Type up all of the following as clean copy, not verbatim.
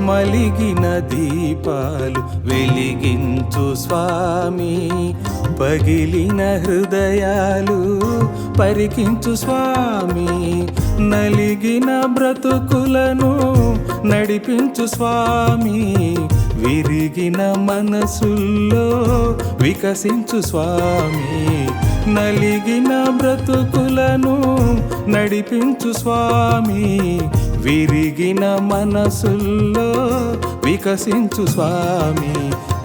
మలిగిన దీపాలు వెలిగించు స్వామి, పగిలిన హృదయాలు పరికించు స్వామి, నలిగిన బ్రతుకులను నడిపించు స్వామి, విరిగిన మనసుల్లో వికసించు స్వామి, నలిగిన బ్రతుకులను నడిపించు స్వామి, విరిగిన మనసుల్లో వికసించు స్వామి.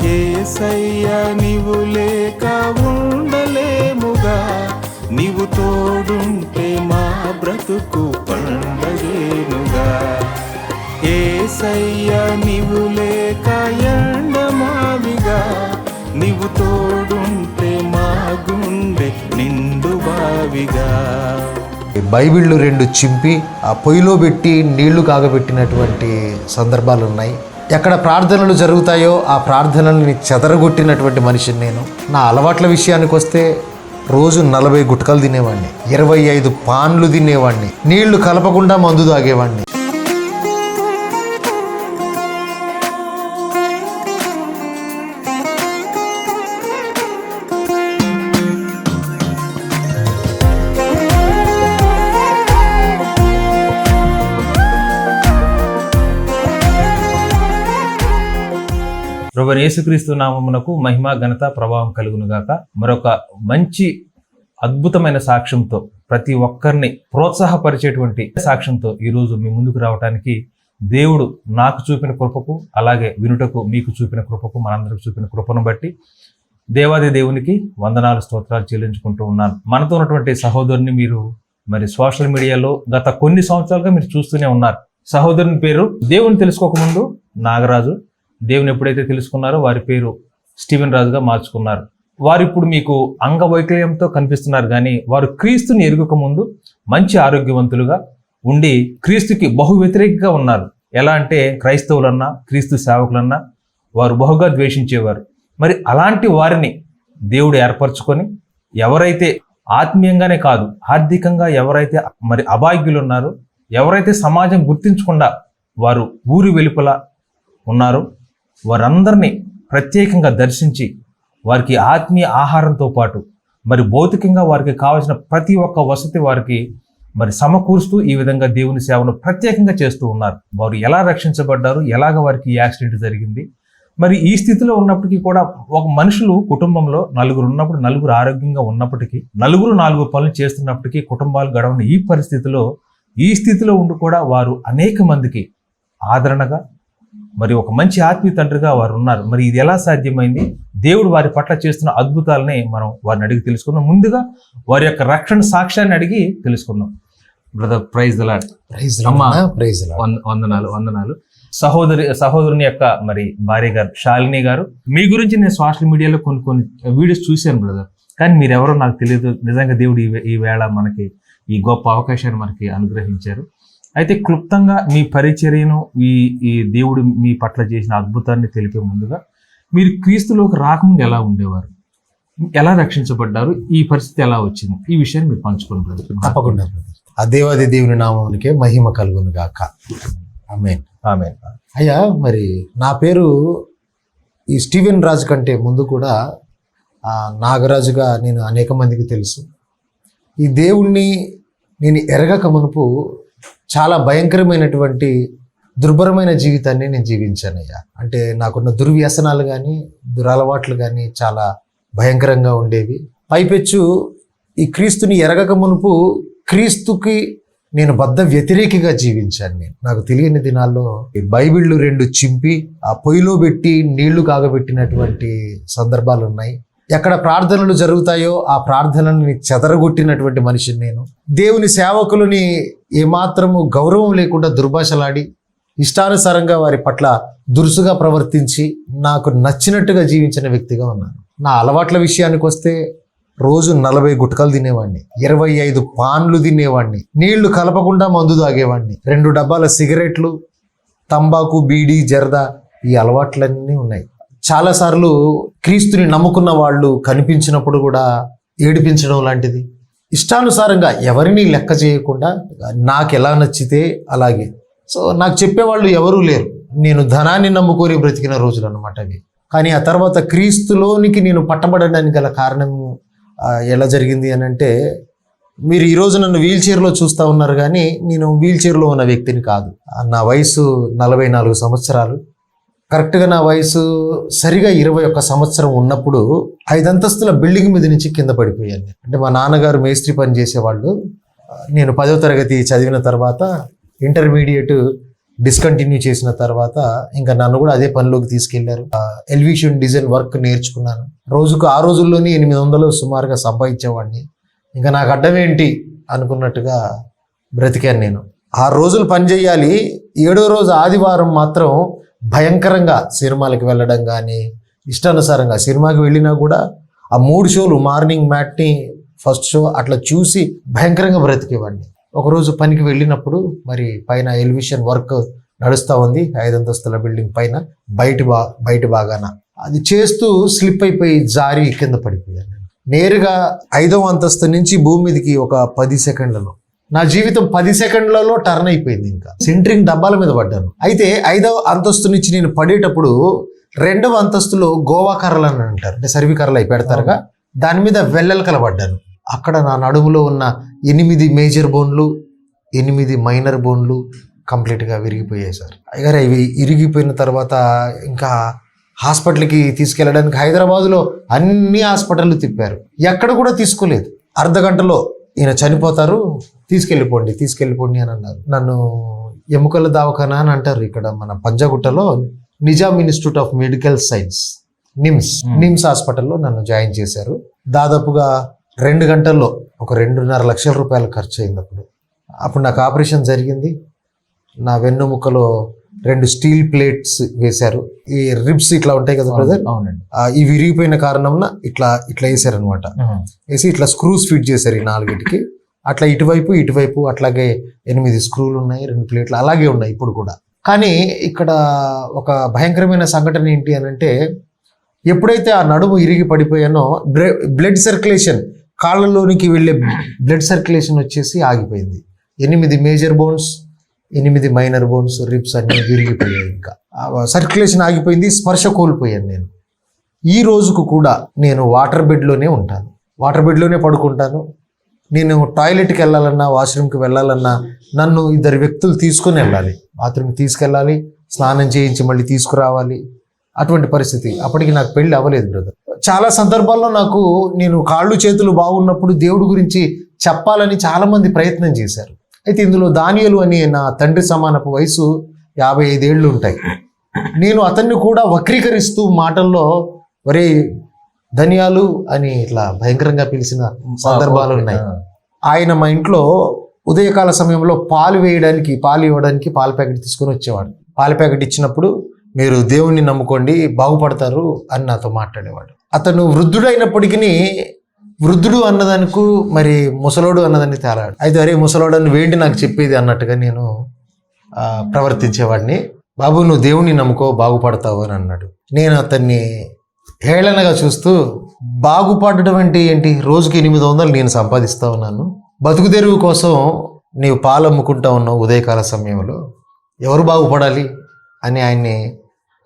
యేసయ్య నీవు లేక ఉండలేముగా, నీవు తోడుంటే మా బ్రతుకు పండగేనుగా. యేసయ్య నీవు లేక ఎండమావిగా, నీవు తోడుంటే మా గుండె నిండు బావిగా. బైబిళ్ళు 2 చింపి ఆ పొయ్యిలో పెట్టి నీళ్లు కాగబెట్టినటువంటి సందర్భాలు ఉన్నాయి. ఎక్కడ ప్రార్థనలు జరుగుతాయో ఆ ప్రార్థనల్ని చెదరగొట్టినటువంటి మనిషిని నేను. నా అలవాట్ల విషయానికి వస్తే రోజు 40 గుట్కలు తినేవాడిని, 25 పాన్లు తినేవాడిని, నీళ్లు కలపకుండా మందు తాగేవాడిని. ప్రభువైన యేసుక్రీస్తు నామమునకు మహిమ ఘనత ప్రభావం కలుగునుగాక. మరొక మంచి అద్భుతమైన సాక్ష్యంతో, ప్రతి ఒక్కరిని ప్రోత్సాహపరిచేటువంటి సాక్ష్యంతో ఈరోజు మీ ముందుకు రావడానికి దేవుడు నాకు చూపిన కృపకు, అలాగే వినుటకు మీకు చూపిన కృపకు, మనందరికి చూపిన కృపను బట్టి దేవాది దేవునికి వందనాలు స్తోత్రాలు చెల్లించుకుంటూ ఉన్నాను. మనతో ఉన్నటువంటి సహోదరుని మీరు మరి సోషల్ మీడియాలో గత కొన్ని సంవత్సరాలుగా మీరు చూస్తూనే ఉన్నారు. సహోదరుని పేరు దేవుని తెలుసుకోకముందు నాగరాజు, దేవుని ఎప్పుడైతే తెలుసుకున్నారో వారి పేరు స్టీవెన్ రాజుగా మార్చుకున్నారు. వారు ఇప్పుడు మీకు అంగవైకల్యంతో కనిపిస్తున్నారు, కానీ వారు క్రీస్తుని ఎరుగక ముందు మంచి ఆరోగ్యవంతులుగా ఉండి క్రీస్తుకి బహు వ్యతిరేకంగా ఉన్నారు. ఎలా అంటే క్రైస్తవులన్నా క్రీస్తు సేవకులన్నా వారు బహుగా ద్వేషించేవారు. మరి అలాంటి వారిని దేవుడు ఏర్పరచుకొని, ఎవరైతే ఆత్మీయంగానే కాదు ఆర్థికంగా ఎవరైతే మరి అభాగ్యులు ఉన్నారో, ఎవరైతే సమాజం గుర్తించకుండా వారు ఊరి వెలుపల ఉన్నారో వారందరినీ ప్రత్యేకంగా దర్శించి వారికి ఆత్మీయ ఆహారంతో పాటు మరి భౌతికంగా వారికి కావాల్సిన ప్రతి ఒక్క వసతి వారికి మరి సమకూరుస్తూ ఈ విధంగా దేవుని సేవను ప్రత్యేకంగా చేస్తూ ఉన్నారు. వారు ఎలా రక్షించబడ్డారు, ఎలాగ వారికి యాక్సిడెంట్ జరిగింది, మరి ఈ స్థితిలో ఉన్నప్పటికీ కూడా ఒక మనుషులు కుటుంబంలో 4 ఉన్నప్పుడు, 4 ఆరోగ్యంగా ఉన్నప్పటికీ, 4 పనులు చేస్తున్నప్పటికీ కుటుంబాలు గడవని ఈ స్థితిలో ఉండి కూడా వారు అనేక మందికి ఆదరణగా మరి ఒక మంచి ఆత్మీయ తండ్రిగా వారు ఉన్నారు. మరి ఇది ఎలా సాధ్యమైంది, దేవుడు వారి పట్ల చేస్తున్న అద్భుతాలని మనం వారిని అడిగి తెలుసుకుందాం. ముందుగా వారి యొక్క రక్షణ సాక్ష్యాన్ని అడిగి తెలుసుకుందాం. Brother, praise the lord. వందనాలు. సహోదరుని యొక్క మరి భార్య గారు శాలిని గారు, మీ గురించి నేను సోషల్ మీడియాలో కొన్ని వీడియోస్ చూశాను బ్రదర్, కానీ మీరెవరో నాకు తెలియదు. నిజంగా దేవుడు ఈ వేళ మనకి ఈ గొప్ప అవకాశాన్ని మనకి అనుగ్రహించారు. అయితే క్లుప్తంగా మీ పరిచర్యను, ఈ దేవుడు మీ పట్ల చేసిన అద్భుతాన్ని తెలిపే ముందుగా, మీరు క్రీస్తులోకి రాకముందు ఎలా ఉండేవారు, ఎలా రక్షించబడ్డారు, ఈ పరిస్థితి ఎలా వచ్చింది, ఈ విషయాన్ని మీరు పంచుకోండి. తప్పకుండా. ఆ దేవాది దేవుని నామానికి మహిమ కలుగును గాక. ఆమేన్. ఆమేన్. అయ్యా, మరి నా పేరు ఈ స్టీవెన్ రాజు కంటే ముందు కూడా నాగరాజుగా నేను అనేక మందికి తెలుసు. ఈ దేవుణ్ణి నేను ఎరగక మునుపు చాలా భయంకరమైనటువంటి దుర్భరమైన జీవితాన్ని నేను జీవించానయ్యా. అంటే నాకున్న దుర్వ్యసనాలు కానీ దురలవాట్లు కానీ చాలా భయంకరంగా ఉండేవి. పైపెచ్చు ఈ క్రీస్తుని ఎరగక మునుపు క్రీస్తుకి నేను బద్ధ వ్యతిరేకిగా జీవించాను. నాకు తెలియని దినాల్లో ఈ బైబిళ్ళు 2 చింపి ఆ పొయ్యిలో పెట్టి నీళ్లు కాగబెట్టినటువంటి సందర్భాలు ఉన్నాయి. ఎక్కడ ప్రార్థనలు జరుగుతాయో ఆ ప్రార్థనల్ని చెదరగొట్టినటువంటి మనిషిని నేను. దేవుని సేవకులని ఏమాత్రము గౌరవం లేకుండా దుర్భాషలాడి ఇష్టానుసారంగా వారి పట్ల దురుసుగా ప్రవర్తించి నాకు నచ్చినట్టుగా జీవించిన వ్యక్తిగా ఉన్నాను. నా అలవాట్ల విషయానికి వస్తే రోజు 40 గుట్కలు తినేవాడిని, 25 పాన్లు తినేవాడిని, నీళ్లు కలపకుండా మందు తాగేవాడిని, 2 డబ్బాల సిగరెట్లు, తంబాకు, బీడీ, జర్దా, ఈ అలవాట్లన్నీ ఉన్నాయి. చాలాసార్లు క్రీస్తుని నమ్ముకున్న వాళ్ళు కనిపించినప్పుడు కూడా ఏడిపించడం లాంటిది, ఇష్టానుసారంగా ఎవరిని లెక్క చేయకుండా నాకు ఎలా నచ్చితే అలాగే. సో నాకు చెప్పేవాళ్ళు ఎవరూ లేరు. నేను ధనాన్ని నమ్ముకొని బ్రతికిన రోజులు అనమాట అవి. కానీ ఆ తర్వాత క్రీస్తులోనికి నేను పట్టబడడానికి గల కారణం ఎలా జరిగింది అని అంటే, మీరు ఈరోజు నన్ను వీల్ చైర్లో చూస్తూ ఉన్నారు, కానీ నేను వీల్ చైర్లో ఉన్న వ్యక్తిని కాదు. నా వయసు 44 సంవత్సరాలు. కరెక్ట్గా నా వయసు సరిగా 21 సంవత్సరం ఉన్నప్పుడు 5 అంతస్తుల బిల్డింగ్ మీద నుంచి కింద పడిపోయాను. అంటే మా నాన్నగారు మేస్త్రి పని చేసేవాళ్ళు. నేను 10వ తరగతి చదివిన తర్వాత ఇంటర్మీడియట్ డిస్కంటిన్యూ చేసిన తర్వాత ఇంకా నన్ను కూడా అదే పనిలోకి తీసుకెళ్లారు. ఎలివేషన్ డిజైన్ వర్క్ నేర్చుకున్నాను. రోజుకు ఆ రోజుల్లోనే 800 సుమారుగా సంపాదించేవాడిని. ఇంకా నాకు అడ్డం ఏంటి అనుకున్నట్టుగా బ్రతికాను నేను. 6 రోజులు పని చేయాలి. 7వ రోజు ఆదివారం మాత్రం భయంకరంగా సినిమాలకు వెళ్ళడం కానీ, ఇష్టానుసారంగా సినిమాకి వెళ్ళినా కూడా ఆ 3 షోలు, మార్నింగ్ మ్యాట్ని, ఫస్ట్ షో అట్లా చూసి భయంకరంగా బ్రతికేవాడిని. ఒకరోజు పనికి వెళ్ళినప్పుడు మరి పైన ఎలివేషన్ వర్క్ నడుస్తూ ఉంది 5 అంతస్తుల బిల్డింగ్ పైన, బయట భాగాన. అది చేస్తూ స్లిప్ అయిపోయి జారి కింద పడిపోయాను. నేరుగా 5వ అంతస్తు నుంచి భూమి మీదకి ఒక 10 సెకండ్లలో, నా జీవితం 10 సెకండ్లలో టర్న్ అయిపోయింది. ఇంకా సెంట్రింగ్ డబ్బాల మీద పడ్డాను. అయితే 5వ అంతస్తు నుంచి నేను పడేటప్పుడు 2వ అంతస్తులో గోవా కర్రలు అని అంటారు, అంటే సర్వి కర్రలు అయి పెడతారుగా, దాని మీద వెల్లెలకల పడ్డాను. అక్కడ నా నడుములో ఉన్న 8 మేజర్ బోన్లు, 8 మైనర్ బోన్లు కంప్లీట్గా విరిగిపోయాయి సార్. అయ్యారు ఇవి ఇరిగిపోయిన తర్వాత ఇంకా హాస్పిటల్కి తీసుకెళ్ళడానికి హైదరాబాదులో అన్ని హాస్పిటళ్ళు తిప్పారు, ఎక్కడ కూడా తీసుకోలేదు. అర్ధగంటలో ఈయన చనిపోతారు, తీసుకెళ్ళిపోండి అని అన్నారు. నన్ను ఎముకల దవాఖానా అని అంటారు ఇక్కడ మన పంజాగుట్టలో, Nizam institute of medical science, NIMS హాస్పిటల్లో నన్ను జాయిన్ చేశారు. దాదాపుగా 2 గంటల్లో ఒక 2.5 లక్షల రూపాయలు ఖర్చు అయింది. అప్పుడు నాకు ఆపరేషన్ జరిగింది. నా వెన్నుముక్కలో 2 స్టీల్ ప్లేట్స్ వేశారు. ఈ రిబ్స్ ఇట్లా ఉంటాయి కదా బ్రదర్, ఇవి విరిగిపోయిన కారణం ఇట్లా వేసారనమాట. వేసి ఇట్లా స్క్రూస్ ఫిట్ చేశారు ఈ 4టికి. అట్లా ఇటువైపు అట్లాగే 8 స్క్రూలు ఉన్నాయి, 2 ప్లేట్లు అలాగే ఉన్నాయి ఇప్పుడు కూడా. కానీ ఇక్కడ ఒక భయంకరమైన సంఘటన ఏంటి అని అంటే, ఎప్పుడైతే ఆ నడుము ఇరిగి పడిపోయానో బ్లడ్ సర్క్యులేషన్, కాళ్ళలోనికి వెళ్ళే బ్లడ్ సర్క్యులేషన్ వచ్చేసి ఆగిపోయింది. 8 major bones, 8 minor bones, ribs అన్నీ విరిగిపోయాయి. ఇంకా సర్క్యులేషన్ ఆగిపోయింది, స్పర్శ కోల్పోయాను నేను. ఈ రోజుకు కూడా నేను వాటర్ బెడ్లోనే ఉంటాను, వాటర్ బెడ్లోనే పడుకుంటాను. నేను టాయిలెట్కి వెళ్ళాలన్నా, వాష్రూమ్కి వెళ్ళాలన్నా నన్ను 2 వ్యక్తులు తీసుకొని వెళ్ళాలి. బాత్రూమ్కి తీసుకెళ్ళాలి, స్నానం చేయించి మళ్ళీ తీసుకురావాలి. అటువంటి పరిస్థితి. అప్పటికి నాకు పెళ్ళి అవ్వలేదు బ్రదర్. చాలా సందర్భాల్లో నేను కాళ్ళు చేతులు బాగున్నప్పుడు దేవుడి గురించి చెప్పాలని చాలామంది ప్రయత్నం చేశారు. అయితే ఇందులో దానియేలు అనే నా తండ్రి సమానపు వయసు 55 ఏళ్ళు ఉంటాయి. నేను అతన్ని కూడా వక్రీకరిస్తూ మాటల్లో ఒరే ధనియాలు అని ఇట్లా భయంకరంగా పిలిచిన సందర్భాలు ఉన్నాయి. ఆయన మా ఇంట్లో ఉదయకాల సమయంలో పాలు ఇవ్వడానికి పాల ప్యాకెట్ తీసుకొని వచ్చేవాడు. పాల ప్యాకెట్ ఇచ్చినప్పుడు మీరు దేవుణ్ణి నమ్ముకోండి బాగుపడతారు అని నాతో మాట్లాడేవాడు. అతను వృద్ధుడైనప్పటికీ వృద్ధుడు అన్నదానికి మరి ముసలోడు అన్నదాన్ని తేలాడు. అయితే అరే ముసలోడని వేంటి నాకు చెప్పేది అన్నట్టుగా నేను ప్రవర్తించేవాడిని. బాబు నువ్వు దేవుణ్ణి నమ్ముకో బాగుపడతావు అని అన్నాడు. నేను అతన్ని హేళనగా చూస్తూ, బాగుపడడం అంటే ఏంటి, రోజుకి 800 నేను సంపాదిస్తూ ఉన్నాను, బతుకు తెరువు కోసం నీవు పాలు అమ్ముకుంటా ఉన్నావు ఉదయకాల సమయంలో, ఎవరు బాగుపడాలి అని ఆయన్ని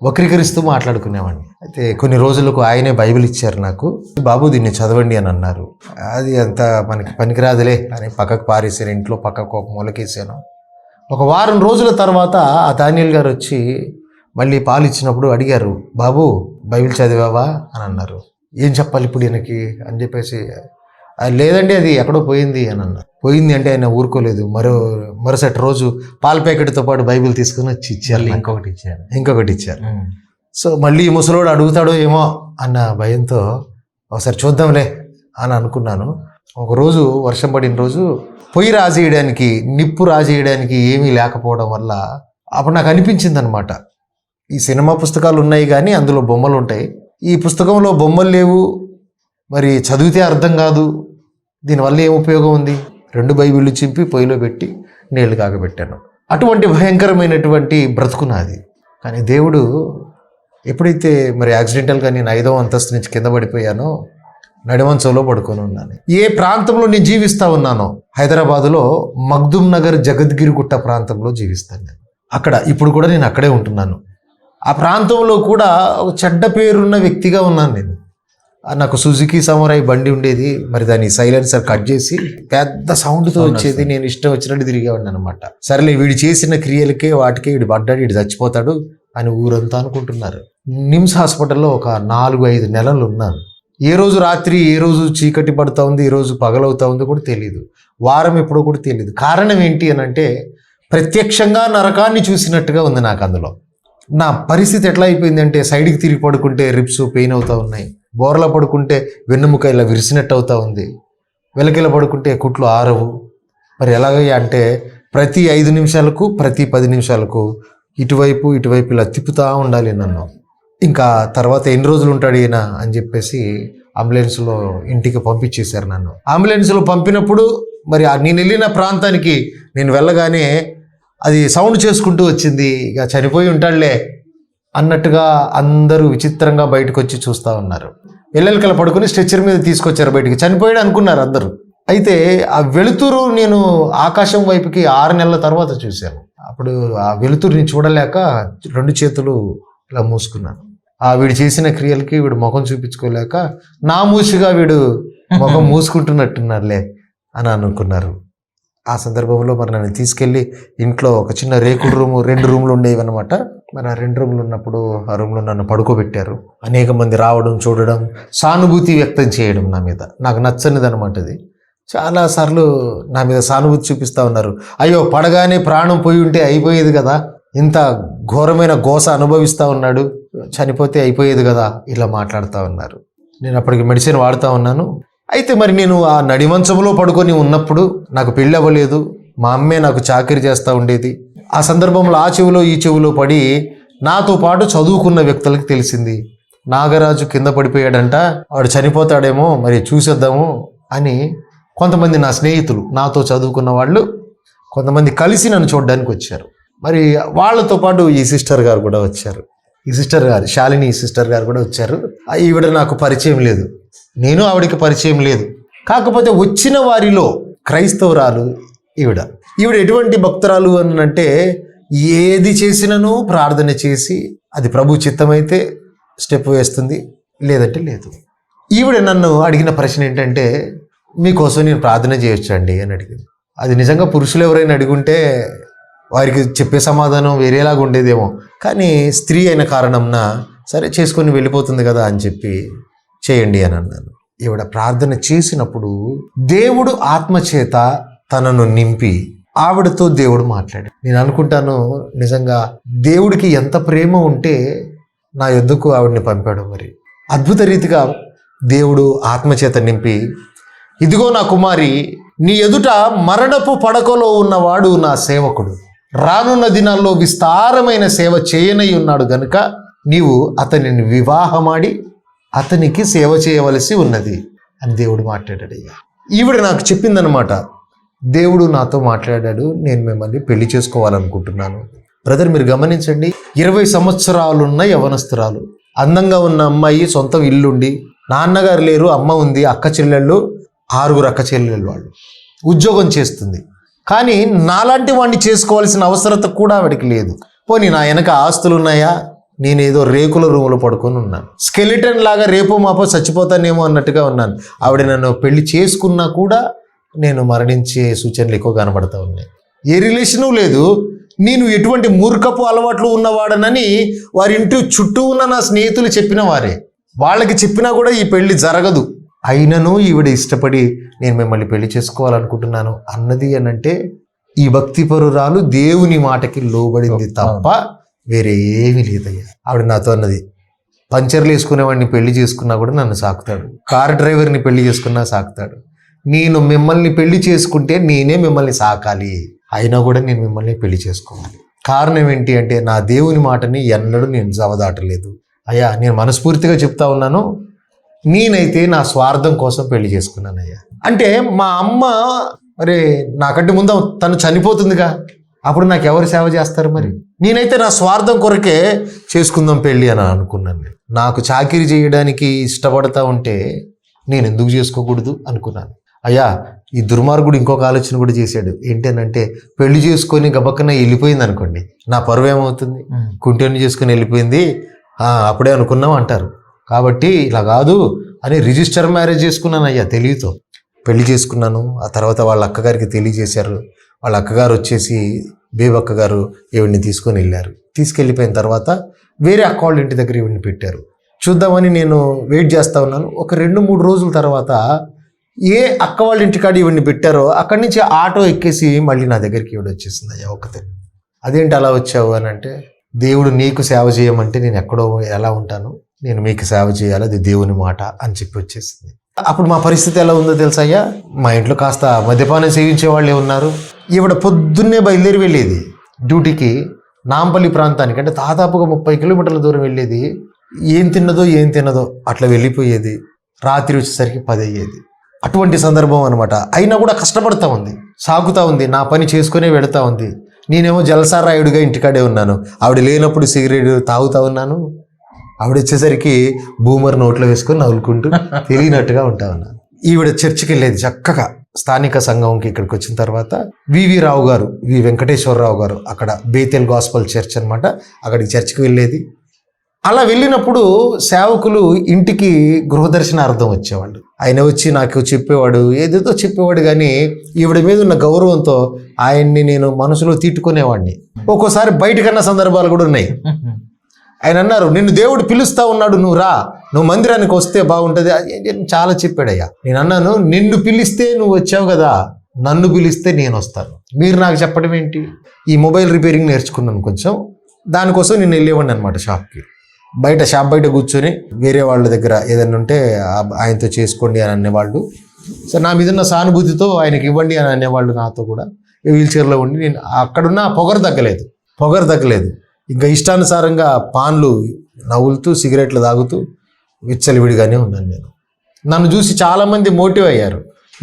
వక్రీకరిస్తూ మాట్లాడుకునేవాడిని. అయితే కొన్ని రోజులకు ఆయనే బైబిల్ ఇచ్చారు నాకు. బాబు దీన్ని చదవండి అని అన్నారు. అది అంత మనకి పనికిరాదులే అని పక్కకు పారేసాను, ఇంట్లో పక్కకు ఒక మూలకేసాను. ఒక వారం రోజుల తర్వాత ఆ దానియేల్ గారు వచ్చి మళ్ళీ పాలు ఇచ్చినప్పుడు అడిగారు, బాబు బైబిల్ చదివావా అని అన్నారు. ఏం చెప్పాలి ఇప్పుడు ఈయనకి అని చెప్పేసి, లేదండి అది ఎక్కడో పోయింది అని అన్నారు. పోయింది అంటే ఆయన ఊరుకోలేదు. మరుసటి రోజు పాల ప్యాకెట్తో పాటు బైబిల్ తీసుకుని వచ్చి ఇచ్చారు. ఇంకొకటి ఇచ్చారు. సో మళ్ళీ ముసలోడు అడుగుతాడో ఏమో అన్న భయంతో ఒకసారి చూద్దాంలే అని అనుకున్నాను. ఒకరోజు వర్షం పడిన రోజు పొయ్యి రాజేయడానికి, నిప్పు రాజేయడానికి ఏమీ లేకపోవడం వల్ల అప్పుడు నాకు అనిపించింది అనమాట, ఈ సినిమా పుస్తకాలు ఉన్నాయి కానీ అందులో బొమ్మలు ఉంటాయి, ఈ పుస్తకంలో బొమ్మలు లేవు, మరి చదివితే అర్థం కాదు, దీనివల్ల ఏం ఉపయోగం ఉంది. 2 బైబిళ్ళు చింపి పొయ్యిలో పెట్టి నీళ్లు కాగబెట్టాను. అటువంటి భయంకరమైనటువంటి బ్రతుకున్నది. కానీ దేవుడు ఎప్పుడైతే మరి యాక్సిడెంటల్గా నేను 5వ అంతస్తు నుంచి కింద పడిపోయానో నడిమంచంలో పడుకొని ఉన్నాను. ఏ ప్రాంతంలో నేను జీవిస్తూ ఉన్నానో, హైదరాబాదులో మగ్దుమ్ నగర్ జగద్గిరిగుట్ట ప్రాంతంలో జీవిస్తాను నేను. అక్కడ ఇప్పుడు కూడా నేను అక్కడే ఉంటున్నాను. ఆ ప్రాంతంలో కూడా ఒక చెడ్డ పేరున్న వ్యక్తిగా ఉన్నాను నేను. నాకు సుజుకి సమరాయ్ బండి ఉండేది, మరి దాన్ని సైలెన్సర్ కట్ చేసి పెద్ద సౌండ్తో వచ్చేది. నేను ఇష్టం వచ్చినట్టు తిరిగేవాడిని అనమాట. సరేలే, వీడు చేసిన క్రియలకే వాటికే వీడు పడ్డాడు, వీడు చచ్చిపోతాడు అని ఊరంతా అనుకుంటున్నారు. నిమ్స్ హాస్పిటల్లో ఒక 4-5 నెలలు ఉన్నాను. ఏ రోజు రాత్రి, ఏ రోజు చీకటి పడుతూ ఉంది, ఏ రోజు పగలవుతా ఉందో కూడా తెలియదు. వారం ఎప్పుడో కూడా తెలియదు. కారణం ఏంటి అని అంటే, ప్రత్యక్షంగా నరకాన్ని చూసినట్టుగా ఉంది నాకు అందులో. నా పరిస్థితి ఎట్లా అయిపోయింది అంటే, సైడ్కి తిరిగి పడుకుంటే రిబ్స్ పెయిన్ అవుతూ ఉన్నాయి, బోర్లా పడుకుంటే వెన్నెముక ఇలా విరిసినట్టు అవుతూ ఉంది, వెలకిలా పడుకుంటే కుట్లు ఆరవు. మరి ఎలాగయ్యా అంటే, ప్రతి 5 నిమిషాలకు, ప్రతి 10 నిమిషాలకు ఇటువైపు ఇలా తిప్పుతూ ఉండాలి నన్ను. ఇంకా తర్వాత ఎన్ని రోజులు ఉంటాడు ఈయన అని చెప్పేసి అంబులెన్స్లో ఇంటికి పంపించేశారు నన్ను. అంబులెన్స్లో పంపినప్పుడు మరి నేను వెళ్ళిన ప్రాంతానికి నేను వెళ్ళగానే అది సౌండ్ చేసుకుంటూ వచ్చింది. ఇక చనిపోయి ఉంటాడులే అన్నట్టుగా అందరూ విచిత్రంగా బయటకు వచ్చి చూస్తూ ఉన్నారు. ఎల్లెలకల పడుకుని స్ట్రెచ్చర్ మీద తీసుకొచ్చారు బయటికి. చనిపోయాడు అనుకున్నారు అందరూ. అయితే ఆ వెలుతురు నేను ఆకాశం వైపుకి 6 నెలల తర్వాత చూశాను. అప్పుడు ఆ వెలుతురుని చూడలేక 2 చేతులు ఇలా మూసుకున్నాను. వీడు చేసిన క్రియలకి వీడు ముఖం చూపించుకోలేక నా మూసిగా వీడు ముఖం మూసుకుంటున్నట్టున్నారులే అని అనుకున్నారు. ఆ సందర్భంలో మరి నన్ను తీసుకెళ్ళి ఇంట్లో ఒక చిన్న రేకుల రూము, 2 రూములు ఉండేవి అనమాట. మరి ఆ 2 రూములు ఉన్నప్పుడు ఆ రూమ్లో నన్ను పడుకోబెట్టారు. అనేక మంది రావడం, చూడడం, సానుభూతి వ్యక్తం చేయడం నా మీద. నాకు నచ్చనిది అనమాట అది. చాలాసార్లు నా మీద సానుభూతి చూపిస్తూ ఉన్నారు. అయ్యో, పడగానే ప్రాణం పోయి ఉంటే అయిపోయేది కదా, ఇంత ఘోరమైన గోస అనుభవిస్తూ ఉన్నాడు, చనిపోతే అయిపోయేది కదా, ఇలా మాట్లాడుతూ ఉన్నారు. నేను అప్పటికి మెడిసిన్ వాడుతూ ఉన్నాను. అయితే మరి నేను ఆ నడిమంచంలో పడుకొని ఉన్నప్పుడు నాకు పెళ్ళి అవ్వలేదు, మా అమ్మే నాకు చాకరీ చేస్తూ ఉండేది. ఆ సందర్భంలో ఆ చెవిలో ఈ చెవిలో పడి నాతో పాటు చదువుకున్న వ్యక్తులకు తెలిసింది, నాగరాజు కింద పడిపోయాడంట, వాడు చనిపోతాడేమో, మరి చూసేద్దాము అని కొంతమంది నా స్నేహితులు, నాతో చదువుకున్న వాళ్ళు కొంతమంది కలిసి నన్ను చూడడానికి వచ్చారు. మరి వాళ్ళతో పాటు ఈ సిస్టర్ గారు కూడా వచ్చారు. ఈ సిస్టర్ గారు, శాలిని సిస్టర్ గారు కూడా వచ్చారు. ఈవిడ నాకు పరిచయం లేదు, నేను ఆవిడకి పరిచయం లేదు. కాకపోతే వచ్చిన వారిలో క్రైస్తవురాలు ఈవిడ. ఎటువంటి భక్తురాలు అని అంటే, ఏది చేసినను ప్రార్థన చేసి అది ప్రభు చిత్తమైతే స్టెప్ వేస్తుంది, లేదంటే లేదు. ఈవిడ నన్ను అడిగిన ప్రశ్న ఏంటంటే, మీకోసం నేను ప్రార్థన చేయొచ్చండి అని అడిగింది. అది నిజంగా పురుషులు ఎవరైనా అడిగుంటే వారికి చెప్పే సమాధానం వేరేలాగా ఉండేదేమో, కానీ స్త్రీ అయిన కారణంన సరే చేసుకొని వెళ్ళిపోతుంది కదా అని చెప్పి చేయండి అని అన్నాను. ఈవిడ ప్రార్థన చేసినప్పుడు దేవుడు ఆత్మచేత తనను నింపి ఆవిడతో దేవుడు మాట్లాడాడు. నేను అనుకుంటాను, నిజంగా దేవుడికి ఎంత ప్రేమ ఉంటే నా యొద్దకు ఆవిడని పంపాడు. మరి అద్భుత రీతిగా దేవుడు ఆత్మచేత నింపి, ఇదిగో నా కుమారి, నీ ఎదుట మరణపు పడకలో ఉన్నవాడు నా సేవకుడు, రానున్న దినాల్లో విస్తారమైన సేవ చేయనై ఉన్నాడు గనుక నీవు అతనిని వివాహమాడి అతనికి సేవ చేయవలసి ఉన్నది అని దేవుడు మాట్లాడాడు. ఈవిడ నాకు చెప్పిందనమాట, దేవుడు నాతో మాట్లాడాడు, నేను మిమ్మల్ని పెళ్లి చేసుకోవాలనుకుంటున్నాను. బ్రదర్, మీరు గమనించండి, 20 సంవత్సరాలున్న యవనస్తురాలు, అందంగా ఉన్న అమ్మాయి, సొంత ఇల్లుండి, నాన్నగారు లేరు, అమ్మ ఉంది, అక్క చెల్లెళ్ళు 6 అక్క చెల్లెళ్ళు, వాళ్ళు ఉద్యోగం చేస్తుంది. కానీ నాలాంటి వాడిని చేసుకోవాల్సిన అవసరత కూడా ఆవిడకి లేదు. పోనీ నా వెనక ఆస్తులు ఉన్నాయా? నేనేదో రేకుల రూములో పడుకొని ఉన్నాను, స్కెలిటన్ లాగా రేపో మాపో చచ్చిపోతానేమో అన్నట్టుగా ఉన్నాను. ఆవిడ నన్ను పెళ్లి చేసుకున్నా కూడా నేను మరణించే సూచనలు ఎక్కువ కనబడతా ఉన్నాయి. ఏ రిలేషను లేదు. నేను ఎటువంటి మూర్ఖపు అలవాట్లు ఉన్నవాడనని వారింటి చుట్టూ ఉన్న నా స్నేహితులు చెప్పిన వారే. వాళ్ళకి చెప్పినా కూడా ఈ పెళ్లి జరగదు. అయినను ఈవిడ ఇష్టపడి నేను మిమ్మల్ని పెళ్లి చేసుకోవాలనుకుంటున్నాను అన్నది అనంటే, ఈ భక్తిపరురాలు దేవుని మాటకి లోబడింది తప్ప వేరే ఏమీ లేదయ్యా. ఆవిడ నాతో అన్నది, పంచర్లు వేసుకునేవాడిని పెళ్లి చేసుకున్నా కూడా నన్ను సాకుతాడు, కార్ డ్రైవర్ని పెళ్లి చేసుకున్నా సాకుతాడు, నేను మిమ్మల్ని పెళ్లి చేసుకుంటే నేనే మిమ్మల్ని సాకాలి, అయినా కూడా నేను మిమ్మల్ని పెళ్లి చేసుకోవాలి. కారణం ఏంటి అంటే, నా దేవుని మాటని ఎన్నడూ నేను జవదాటలేదు. అయ్యా, నేను మనస్ఫూర్తిగా చెప్తా ఉన్నాను, నేనైతే నా స్వార్థం కోసం పెళ్లి చేసుకున్నానయ్యా. అంటే మా అమ్మ మరి నాకంటే ముందు తను చనిపోతుందిగా, అప్పుడు నాకు ఎవరు సేవ చేస్తారు? మరి నేనైతే నా స్వార్థం కొరకే చేసుకుందాం పెళ్ళి అని అనుకున్నాను. నాకు చాకిరీ చేయడానికి ఇష్టపడతా ఉంటే నేను ఎందుకు చేసుకోకూడదు అనుకున్నాను. అయ్యా, ఈ దుర్మార్గుడు ఇంకొక ఆలోచన కూడా చేశాడు. ఏంటనంటే పెళ్లి చేసుకొని గబక్కన వెళ్ళిపోయింది అనుకోండి, నా పరువు ఏమవుతుంది? కుంటెని చేసుకుని వెళ్ళిపోయింది అప్పుడే అనుకున్నాం అంటారు. కాబట్టి ఇలా కాదు అని రిజిస్టర్ మ్యారేజ్ చేసుకున్నాను అయ్యా, తెలియతో పెళ్లి చేసుకున్నాను. ఆ తర్వాత వాళ్ళ అక్కగారికి తెలియజేశారు. వాళ్ళ అక్కగారు వచ్చేసి బేబక్క గారు ఈవిడ్ని తీసుకొని వెళ్ళారు. తీసుకెళ్ళిపోయిన తర్వాత వేరే అక్క వాళ్ళ ఇంటి దగ్గర ఈవిడ్ని పెట్టారు. చూద్దామని నేను వెయిట్ చేస్తూ ఉన్నాను. ఒక 2-3 రోజుల తర్వాత ఏ అక్క వాళ్ళ ఇంటికాడ ఈవిడ్ని పెట్టారో అక్కడి నుంచి ఆటో ఎక్కేసి మళ్ళీ నా దగ్గరికి ఈవిడ వచ్చేసింది. అయ్యా ఒకతే, అదేంటి అలా వచ్చావు అని అంటే, దేవుడు నీకు సేవ చేయమంటే నేను ఎక్కడో ఎలా ఉంటాను, నేను మీకు సేవ చేయాలి, అది దేవుని మాట అని చెప్పి వచ్చేసింది. అప్పుడు మా పరిస్థితి ఎలా ఉందో తెలుసా అయ్యా, మా ఇంట్లో కాస్త మద్యపానం సేవించే వాళ్ళే ఉన్నారు. ఈవిడ పొద్దున్నే బయలుదేరి వెళ్ళేది డ్యూటీకి, నాంపల్లి ప్రాంతానికి, అంటే దాదాపుగా 30 కిలోమీటర్ల దూరం వెళ్ళేది. ఏం తిన్నదో అట్లా వెళ్ళిపోయేది. రాత్రి వచ్చేసరికి 10 అయ్యేది. అటువంటి సందర్భం అనమాట. అయినా కూడా కష్టపడతా ఉంది, సాగుతూ ఉంది, నా పని చేసుకునే వెళుతూ ఉంది. నేనేమో జలసారాయుడిగా ఇంటికాడే ఉన్నాను. ఆవిడ లేనప్పుడు సిగరెట్ తాగుతూ ఉన్నాను. ఆవిడ వచ్చేసరికి బూమర్ నోట్లో వేసుకొని నవ్వులుకుంటూ తెలియనట్టుగా ఉంటా ఉన్నాను. ఈవిడ చర్చికి వెళ్ళేది చక్కగా. స్థానిక సంఘంకి ఇక్కడికి వచ్చిన తర్వాత వివి రావు గారు, వి వెంకటేశ్వరరావు గారు, అక్కడ బేతెల్ గాస్పల్ చర్చ్ అనమాట, అక్కడికి చర్చికి వెళ్ళేది. అలా వెళ్ళినప్పుడు సేవకులు ఇంటికి గృహదర్శనార్థం వచ్చేవాళ్ళు. ఆయన వచ్చి నాకు చెప్పేవాడు, ఏదేదో చెప్పేవాడు. కానీ ఈవిడ మీద ఉన్న గౌరవంతో ఆయన్ని నేను మనసులో తిట్టుకునేవాడిని. ఒక్కోసారి బయటకన్న సందర్భాలు కూడా ఉన్నాయి. ఆయన అన్నారు, నిన్ను దేవుడు పిలుస్తా ఉన్నాడు, నువ్వు రా, నువ్వు మందిరానికి వస్తే బాగుంటుంది చాలా చెప్పాడయ్యా. నేను అన్నాను, నిన్ను పిలిస్తే నువ్వు వచ్చావు కదా, నన్ను పిలిస్తే నేను వస్తాను, మీరు నాకు చెప్పడం ఏంటి? ఈ మొబైల్ రిపేరింగ్ నేర్చుకున్నాను కొంచెం, దానికోసం నేను వెళ్ళేవాడిని అనమాట షాప్కి. షాప్ బయట కూర్చొని వేరే వాళ్ళ దగ్గర ఏదైనా ఉంటే ఆయనతో చేసుకోండి అని అనేవాళ్ళు. సో నా మీద ఉన్న సానుభూతితో ఆయనకి ఇవ్వండి అని అనేవాళ్ళు. నాతో కూడా వీల్ చైర్లో ఉండి నేను అక్కడున్న పొగరు తగ్గలేదు. ఇంకా ఇష్టానుసారంగా పాన్లు నవ్వులుతూ సిగరెట్లు తాగుతూ విచ్చలవిడిగానే ఉన్నాను నేను. నన్ను చూసి చాలామంది మోటివ్ అయ్యారు.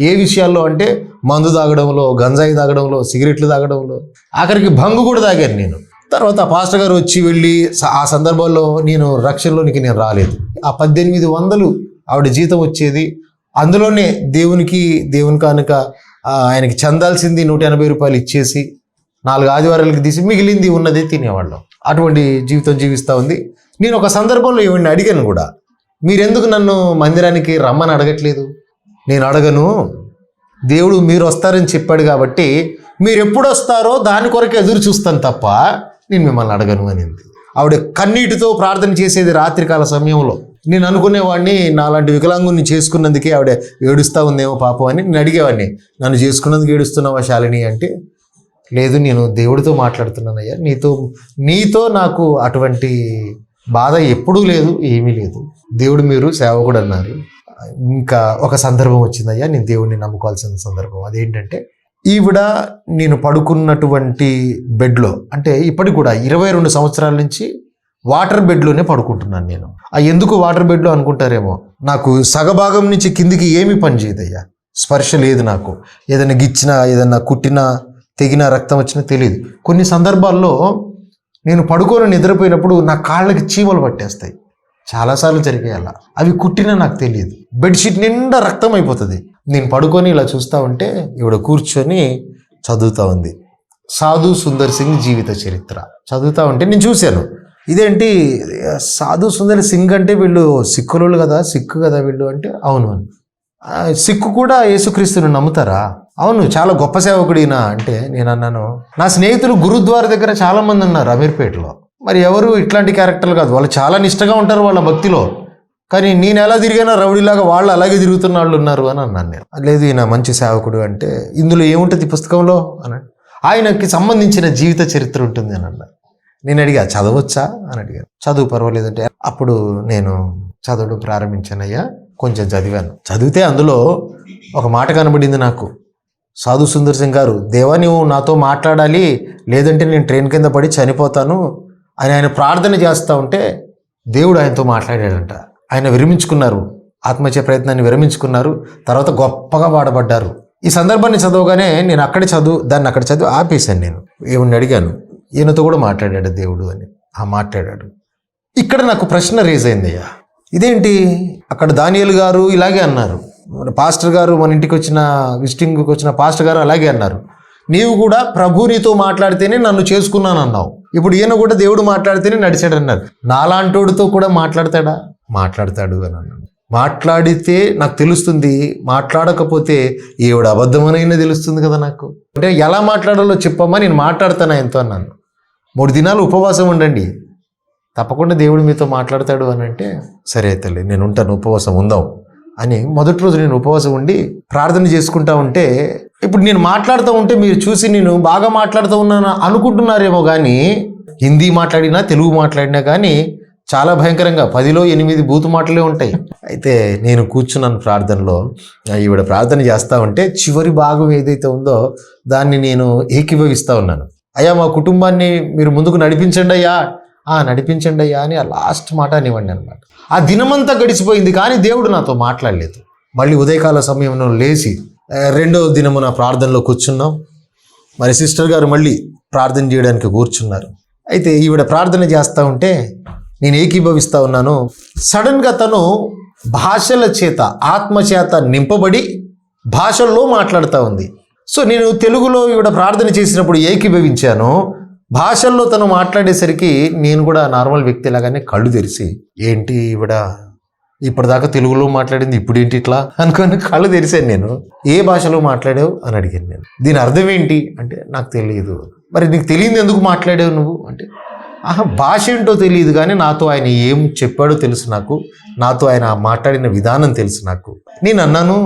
ఏ విషయాల్లో అంటే మందు తాగడంలో, గంజాయి తాగడంలో, సిగరెట్లు తాగడంలో, ఆఖరికి భంగు కూడా తాగాను నేను. తర్వాత పాస్టర్ గారు వచ్చి వెళ్ళి ఆ సందర్భంలో నేను రక్షణలోనికి నేను రాలేదు. ఆ 1800 ఆవిడ జీతం వచ్చేది. అందులోనే దేవుని కానుక ఆయనకి చెందాల్సింది 180 రూపాయలు ఇచ్చేసి 4 ఆదివారాలకి తీసి మిగిలింది ఉన్నదే తినేవాళ్ళం. అటువంటి జీవితం జీవిస్తూ ఉంది. నేను ఒక సందర్భంలో ఈవిడ్ని అడిగాను కూడా, మీరెందుకు నన్ను మందిరానికి రమ్మని అడగట్లేదు? నేను అడగను, దేవుడు మీరు వస్తారని చెప్పాడు కాబట్టి మీరు ఎప్పుడు వస్తారో దాని కొరకు ఎదురు చూస్తాను తప్ప నేను మిమ్మల్ని అడగను అనింది. ఆవిడ కన్నీటితో ప్రార్థన చేసేది రాత్రికాల సమయంలో. నేను అనుకునేవాడిని, నాలాంటి వికలాంగుని చేసుకున్నందుకే ఆవిడ ఏడుస్తూ ఉందేమో పాపం అని నేను అడిగేవాడిని, నన్ను చేసుకున్నందుకు ఏడుస్తున్నావా శాలిని అంటే, లేదు నేను దేవుడితో మాట్లాడుతున్నానయ్యా, నీతో నాకు అటువంటి బాధ ఎప్పుడూ లేదు, ఏమీ లేదు. దేవుడు మీరు సేవకుడు అన్నారు. ఇంకా ఒక సందర్భం వచ్చిందయ్యా, నేను దేవుడిని నమ్ముకోవాల్సిన సందర్భం. అదేంటంటే, ఈవిడ నేను పడుకున్నటువంటి బెడ్లో, అంటే ఇప్పటికి కూడా 22 సంవత్సరాల నుంచి వాటర్ బెడ్లోనే పడుకుంటున్నాను నేను. ఎందుకు వాటర్ బెడ్లో అనుకుంటారేమో, నాకు సగభాగం నుంచి కిందికి ఏమీ పని చేయదయ్యా, స్పర్శ లేదు నాకు. ఏదైనా గిచ్చినా, ఏదైనా కుట్టినా, తెగినా, రక్తం వచ్చినా తెలియదు. కొన్ని సందర్భాల్లో నేను పడుకొని నిద్రపోయినప్పుడు నా కాళ్ళకి చీమలు పట్టేస్తాయి. చాలాసార్లు జరిగాయి అలా. అవి కుట్టినా నాకు తెలియదు. బెడ్షీట్ నిండా రక్తం అయిపోతుంది. నేను పడుకొని ఇలా చూస్తూ ఉంటే ఈవిడ కూర్చొని చదువుతూ ఉంది. సాధు సుందర్ సింగ్ జీవిత చరిత్ర చదువుతూ ఉంటే నేను చూశాను, ఇదేంటి సాధు సుందర్ సింగ్ అంటే వీళ్ళు సిక్కులు కదా, సిక్కు కదా వీళ్ళు అంటే, అవును అని. సిక్కు కూడా యేసుక్రీస్తుని నమ్ముతారా? అవును, చాలా గొప్ప సేవకుడినా అంటే నేను అన్నాను, నా స్నేహితులు గురుద్వారా దగ్గర చాలామంది ఉన్నారు అమీర్పేటలో, మరి ఎవరు ఇట్లాంటి క్యారెక్టర్లు కాదు, వాళ్ళు చాలా నిష్టగా ఉంటారు వాళ్ళ భక్తిలో, కానీ నేను ఎలా తిరిగినా రౌడీలాగా వాళ్ళు అలాగే తిరుగుతున్న వాళ్ళు ఉన్నారు అని అన్నాను నేను. లేదు, ఈయన మంచి సేవకుడు అంటే, ఇందులో ఏముంటుంది పుస్తకంలో అని, ఆయనకి సంబంధించిన జీవిత చరిత్ర ఉంటుంది అని అన్నారు. నేను అడిగా, చదవచ్చా అని అడిగాను. చదువు పర్వాలేదంటే, అప్పుడు నేను చదవడం ప్రారంభించానయ్యా. కొంచెం చదివితే అందులో ఒక మాట కనబడింది నాకు. సాధు సుందర్ సింగ్ గారు, దేవా నువ్వు నాతో మాట్లాడాలి, లేదంటే నేను ట్రైన్ కింద పడి చనిపోతాను అని ఆయన ప్రార్థన చేస్తూ ఉంటే దేవుడు ఆయనతో మాట్లాడాడంట. ఆయన విరమించుకున్నారు, ఆత్మహత్య ప్రయత్నాన్ని విరమించుకున్నారు, తర్వాత గొప్పగా వాడబడ్డారు. ఈ సందర్భాన్ని చదవగానే నేను దాన్ని అక్కడ చదివి ఆపేశాను. నేను ఏమని అడిగాను, ఈయనతో కూడా మాట్లాడాడు దేవుడు అని. మాట్లాడాడు. ఇక్కడ నాకు ప్రశ్న రేజ్ అయిందయ్యా, ఇదేంటి అక్కడ దానియేలు గారు ఇలాగే అన్నారు, మన పాస్టర్ గారు మన ఇంటికి విజిటింగ్కి వచ్చిన పాస్టర్ గారు అలాగే అన్నారు, నీవు కూడా ప్రభు నీతో మాట్లాడితేనే నన్ను చేసుకున్నాను అన్నావు, ఇప్పుడు ఈయన కూడా దేవుడు మాట్లాడితేనే నడిచాడు అన్నారు. నాలాంటోడితో కూడా మాట్లాడతాడా? మాట్లాడతాడు అని అన్నాడు. మాట్లాడితే నాకు తెలుస్తుంది, మాట్లాడకపోతే ఈవిడ అబద్ధమనైనా తెలుస్తుంది కదా నాకు. అంటే ఎలా మాట్లాడాలో చెప్పమ్మా, నేను మాట్లాడతాను ఎంతో అన్నాను. 3 దినాలు ఉపవాసం ఉండండి, తప్పకుండా దేవుడు మీతో మాట్లాడతాడు అని అంటే, సరే తల్లి నేను ఉంటాను, ఉపవాసం ఉందాం అని మొదటి రోజు నేను ఉపవాసం ఉండి ప్రార్థన చేసుకుంటా ఉంటే, ఇప్పుడు నేను మాట్లాడుతూ ఉంటే మీరు చూసి నేను బాగా మాట్లాడుతూ ఉన్నాను అనుకుంటున్నారేమో, కానీ హిందీ మాట్లాడినా తెలుగు మాట్లాడినా కానీ చాలా భయంకరంగా 10లో 8 బూతు మాటలే ఉంటాయి. అయితే నేను కూర్చున్నాను ప్రార్థనలో, ఈవిడ ప్రార్థన చేస్తూ ఉంటే చివరి భాగం ఏదైతే ఉందో దాన్ని నేను ఏకీభవిస్తూ ఉన్నాను. అయ్యా మా కుటుంబాన్ని మీరు ముందుకు నడిపించండి అయ్యా, నడిపించండి అయ్యా అని ఆ లాస్ట్ మాట అనివ్వండి అనమాట. ఆ దినమంతా గడిచిపోయింది కానీ దేవుడు నాతో మాట్లాడలేదు. మళ్ళీ ఉదయకాల సమయంలో లేచి 2వ దినమున ప్రార్థనలో కూర్చున్నాం. మరి సిస్టర్ గారు మళ్ళీ ప్రార్థన చేయడానికి కూర్చున్నారు. అయితే ఈవిడ ప్రార్థన చేస్తూ ఉంటే నేను ఏకీభవిస్తూ ఉన్నాను. సడన్గా తను భాషల చేత, ఆత్మ చేత నింపబడి భాషల్లో మాట్లాడుతూ ఉంది. సో నేను తెలుగులో ఈవిడ ప్రార్థన చేసినప్పుడు ఏకీభవించాను, భాషల్లో తను మాట్లాడేసరికి నేను కూడా నార్మల్ వ్యక్తి లాగానే కళ్ళు తెరిచి, ఏంటి ఈవిడ ఇప్పటిదాకా తెలుగులో మాట్లాడింది ఇప్పుడు ఏంటి ఇట్లా అనుకొని కళ్ళు తెరిచాను. నేను ఏ భాషలో మాట్లాడావు అని అడిగాను. నేను దీని అర్థం ఏంటి అంటే నాకు తెలియదు. మరి నీకు తెలియదు ఎందుకు మాట్లాడావు నువ్వు అంటే, భాష ఏంటో తెలియదు కానీ నాతో ఆయన ఏం చెప్పాడో తెలుసు నాకు, నాతో ఆయన మాట్లాడిన విధానం తెలుసు నాకు. నేను అన్నాను,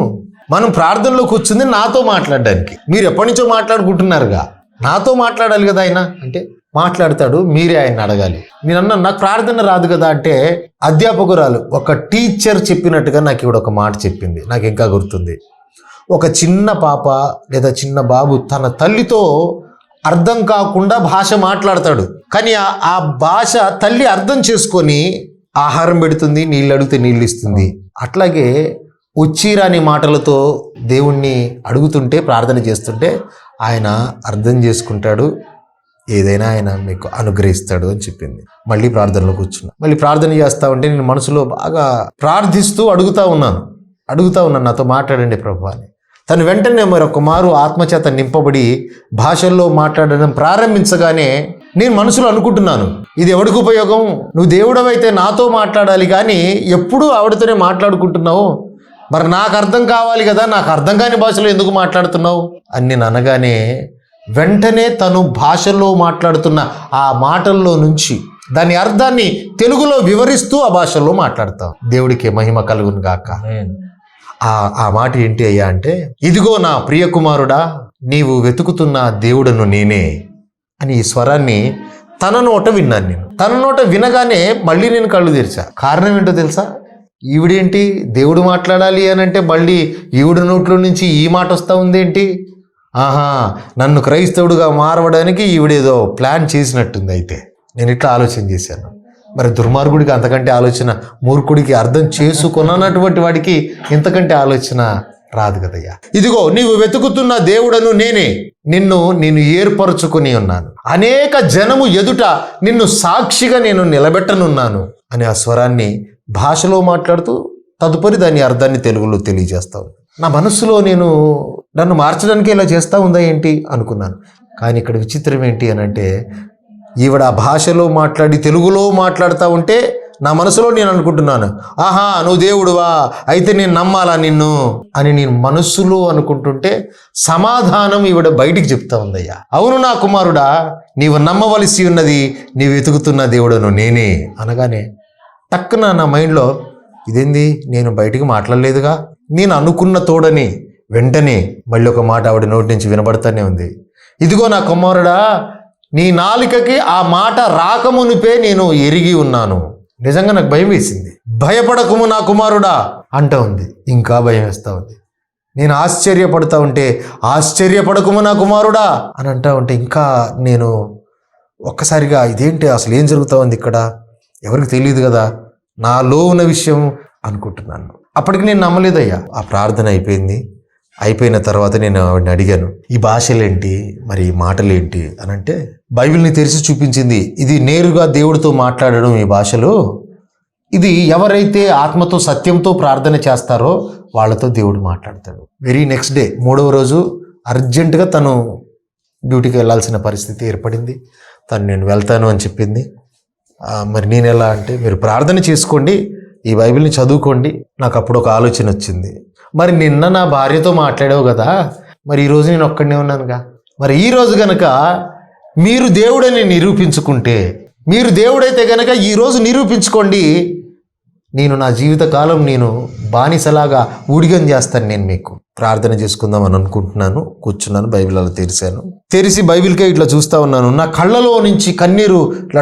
మనం ప్రార్థనలో కూర్చుంది నాతో మాట్లాడడానికి, మీరు ఎప్పటి నుంచో మాట్లాడుకుంటున్నారుగా, నాతో మాట్లాడాలి కదా ఆయన అంటే, మాట్లాడతాడు మీరే ఆయన అడగాలి. నేను అన్నా నాకు ప్రార్థన రాదు కదా అంటే, అధ్యాపకురాలు ఒక టీచర్ చెప్పినట్టుగా నాకు ఇవిడ ఒక మాట చెప్పింది, నాకు ఇంకా గుర్తుంది. ఒక చిన్న పాప లేదా చిన్న బాబు తన తల్లితో అర్థం కాకుండా భాష మాట్లాడతాడు, కానీ ఆ భాష తల్లి అర్థం చేసుకొని ఆహారం పెడుతుంది, నీళ్ళు అడిగితే నీళ్ళు ఇస్తుంది. అట్లాగే ఉచ్చిరాని మాటలతో దేవుణ్ణి అడుగుతుంటే, ప్రార్థన చేస్తుంటే ఆయన అర్థం చేసుకుంటాడు, ఏదైనా ఆయన మీకు అనుగ్రహిస్తాడు అని చెప్పింది. మళ్ళీ ప్రార్థనలో కూర్చున్నా. మళ్ళీ ప్రార్థన చేస్తూ ఉంటే నేను మనసులో బాగా ప్రార్థిస్తూ అడుగుతూ ఉన్నాను నాతో మాట్లాడండి ప్రభు అని. తను వెంటనే మరొక మారు ఆత్మచేత నింపబడి భాషల్లో మాట్లాడడం ప్రారంభించగానే నేను మనసులో అనుకుంటున్నాను, ఇది ఎవడికి ఉపయోగం? నువ్వు దేవుడవైతే నాతో మాట్లాడాలి కానీ ఎప్పుడూ ఆవిడతోనే మాట్లాడుకుంటున్నావు, మరి నాకు అర్థం కావాలి కదా, నాకు అర్థం కాని భాషలో ఎందుకు మాట్లాడుతున్నావు అని నేను అనగానే వెంటనే తను భాషలో మాట్లాడుతున్న ఆ మాటల్లో నుంచి దాని అర్థాన్ని తెలుగులో వివరిస్తూ ఆ భాషలో మాట్లాడతాం. దేవుడికి మహిమ కలుగును గాక. ఆ మాట ఏంటి అయ్యా అంటే, ఇదిగో నా ప్రియ కుమారుడా, నీవు వెతుకుతున్న దేవుడను నేనే అని ఈ స్వరాన్ని తన నోట విన్నాను. నేను తన నోట వినగానే మళ్ళీ నేను కళ్ళు తెరిచా. కారణం ఏంటో తెలుసా? ఈవిడేంటి దేవుడు మాట్లాడాలి అని అంటే మళ్ళీ ఈవిడ నోట్లో నుంచి ఈ మాట వస్తూ ఉందేంటి? నన్ను క్రైస్తవుడుగా మారవడానికి ఈవిడేదో ప్లాన్ చేసినట్టుంది. అయితే నేను ఇట్లా ఆలోచన చేశాను. మరి దుర్మార్గుడికి అంతకంటే ఆలోచన, మూర్ఖుడికి అర్థం చేసుకున్నటువంటి వాడికి ఇంతకంటే ఆలోచన రాదు కదయ్యా. ఇదిగో నీవు వెతుకుతున్న దేవుడను నేనే, నిన్ను ఏర్పరచుకుని ఉన్నాను, అనేక జనము ఎదుట నిన్ను సాక్షిగా నేను నిలబెట్టనున్నాను అని ఆ స్వరాన్ని భాషలో మాట్లాడుతూ తదుపరి దాని అర్థాన్ని తెలుగులో తెలియజేస్తాను. నా మనస్సులో నన్ను మార్చడానికి ఇలా చేస్తూ ఉందా ఏంటి అనుకున్నాను. కానీ ఇక్కడ విచిత్రం ఏంటి అని అంటే, ఈవిడ ఆ భాషలో మాట్లాడి తెలుగులో మాట్లాడుతూ ఉంటే నా మనసులో నేను అనుకుంటున్నాను, నువ్వు దేవుడువా, అయితే నేను నమ్మాలా నిన్ను అని నేను మనస్సులో అనుకుంటుంటే సమాధానం ఈవిడ బయటికి చెప్తా ఉందయ్యా. అవును నా కుమారుడా, నీవు నమ్మవలసి ఉన్నది, నీవు వెతుకుతున్న దేవుడను నేనే అనగానే టక్కున నా మైండ్లో ఇదేంది, నేను బయటికి మాట్లాడలేదుగా, నేను అనుకున్న తోడని వెంటనే మళ్ళీ ఒక మాట ఆవిడ నోటి నుంచి వినబడతానే ఉంది. ఇదిగో నా కుమారుడా, నీ నాలుకకి ఆ మాట రాకమునిపే నేను ఎరిగి ఉన్నాను. నిజంగా నాకు భయం వేసింది. భయపడకుము నా కుమారుడా అంటా ఉంది. ఇంకా భయం వేస్తూ ఉంది. నేను ఆశ్చర్యపడుతూ ఉంటే ఆశ్చర్యపడకుము నా కుమారుడా అని అంటా ఉంటే ఇంకా నేను ఒక్కసారిగా ఇదేంటి, అసలు ఏం జరుగుతూ ఉంది ఇక్కడ, ఎవరికి తెలియదు కదా, నాలో ఉన్న విషయం అనుకుంటున్నాను. అప్పటికి నేను నమ్మలేదయ్యా. ఆ ప్రార్థన అయిపోయిన తర్వాత నేను ఆవిడని అడిగాను, ఈ భాషలేంటి, మరి ఈ మాటలేంటి అని అంటే బైబిల్ని తెరిచి చూపించింది. ఇది నేరుగా దేవుడితో మాట్లాడడం. ఈ భాషలో ఇది ఎవరైతే ఆత్మతో సత్యంతో ప్రార్థన చేస్తారో వాళ్ళతో దేవుడు మాట్లాడతాడు. వెరీ నెక్స్ట్ డే 3వ రోజు అర్జెంటుగా తను డ్యూటీకి వెళ్ళాల్సిన పరిస్థితి ఏర్పడింది. తను నేను వెళ్తాను అని చెప్పింది. మరి నేను ఎలా అంటే, మీరు ప్రార్థన చేసుకోండి, ఈ బైబిల్ని చదువుకోండి. నాకు అప్పుడు ఒక ఆలోచన వచ్చింది. మరి నిన్న నా భార్యతో మాట్లాడావు కదా, మరి ఈరోజు నేను ఒక్కడనే ఉన్నానుగా. మరి ఈరోజు గనక మీరు దేవుడని నిరూపించుకుంటే, మీరు దేవుడైతే గనక ఈరోజు నిరూపించుకోండి, నేను నా జీవితకాలం నేను బానిసలాగా ఊడిగం చేస్తాను. నేను మీకు ప్రార్థన చేసుకుందాం అని అనుకుంటున్నాను. కూర్చున్నాను, బైబిల్ అలా తెరిచి బైబిల్కే ఇట్లా చూస్తూ ఉన్నాను. నా కళ్ళలో నుంచి కన్నీరు ఇట్లా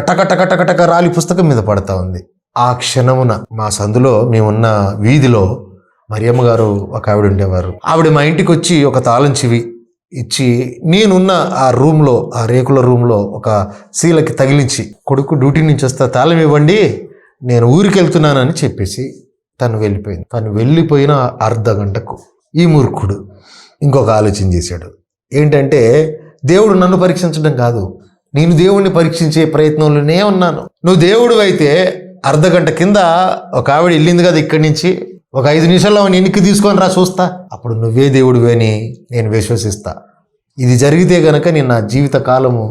టక రాలి పుస్తకం మీద పడతా ఉంది. ఆ క్షణమున మా సందులో మేమున్న వీధిలో మరియమ్మ గారు ఒక ఆవిడ ఉండేవారు. ఆవిడ మా ఇంటికి వచ్చి ఒక తాళం చెవి ఇచ్చి, నేనున్న ఆ రూమ్లో, ఆ రేకుల రూమ్లో ఒక శీలకి తగిలించి, కొడుకు డ్యూటీ నుంచి వస్తా తాళం ఇవ్వండి, నేను ఊరికి వెళ్తున్నానని చెప్పేసి తను వెళ్ళిపోయింది. తను వెళ్ళిపోయిన అర్ధ గంటకు ఈ మూర్ఖుడు ఇంకొక ఆలోచన చేశాడు. ఏంటంటే, దేవుడు నన్ను పరీక్షించడం కాదు, నేను దేవుడిని పరీక్షించే ప్రయత్నంలోనే ఉన్నాను. నువ్వు దేవుడు అయితే అర్ధ గంట కింద ఒక ఆవిడ వెళ్ళింది కదా ఇక్కడి నుంచి, ఒక 5 నిమిషాల్లో వెనక్కి తీసుకొని రా చూస్తా, అప్పుడు నువ్వే దేవుడివి అని నేను విశ్వసిస్తా. ఇది జరిగితే గనక నేను నా జీవిత కాలము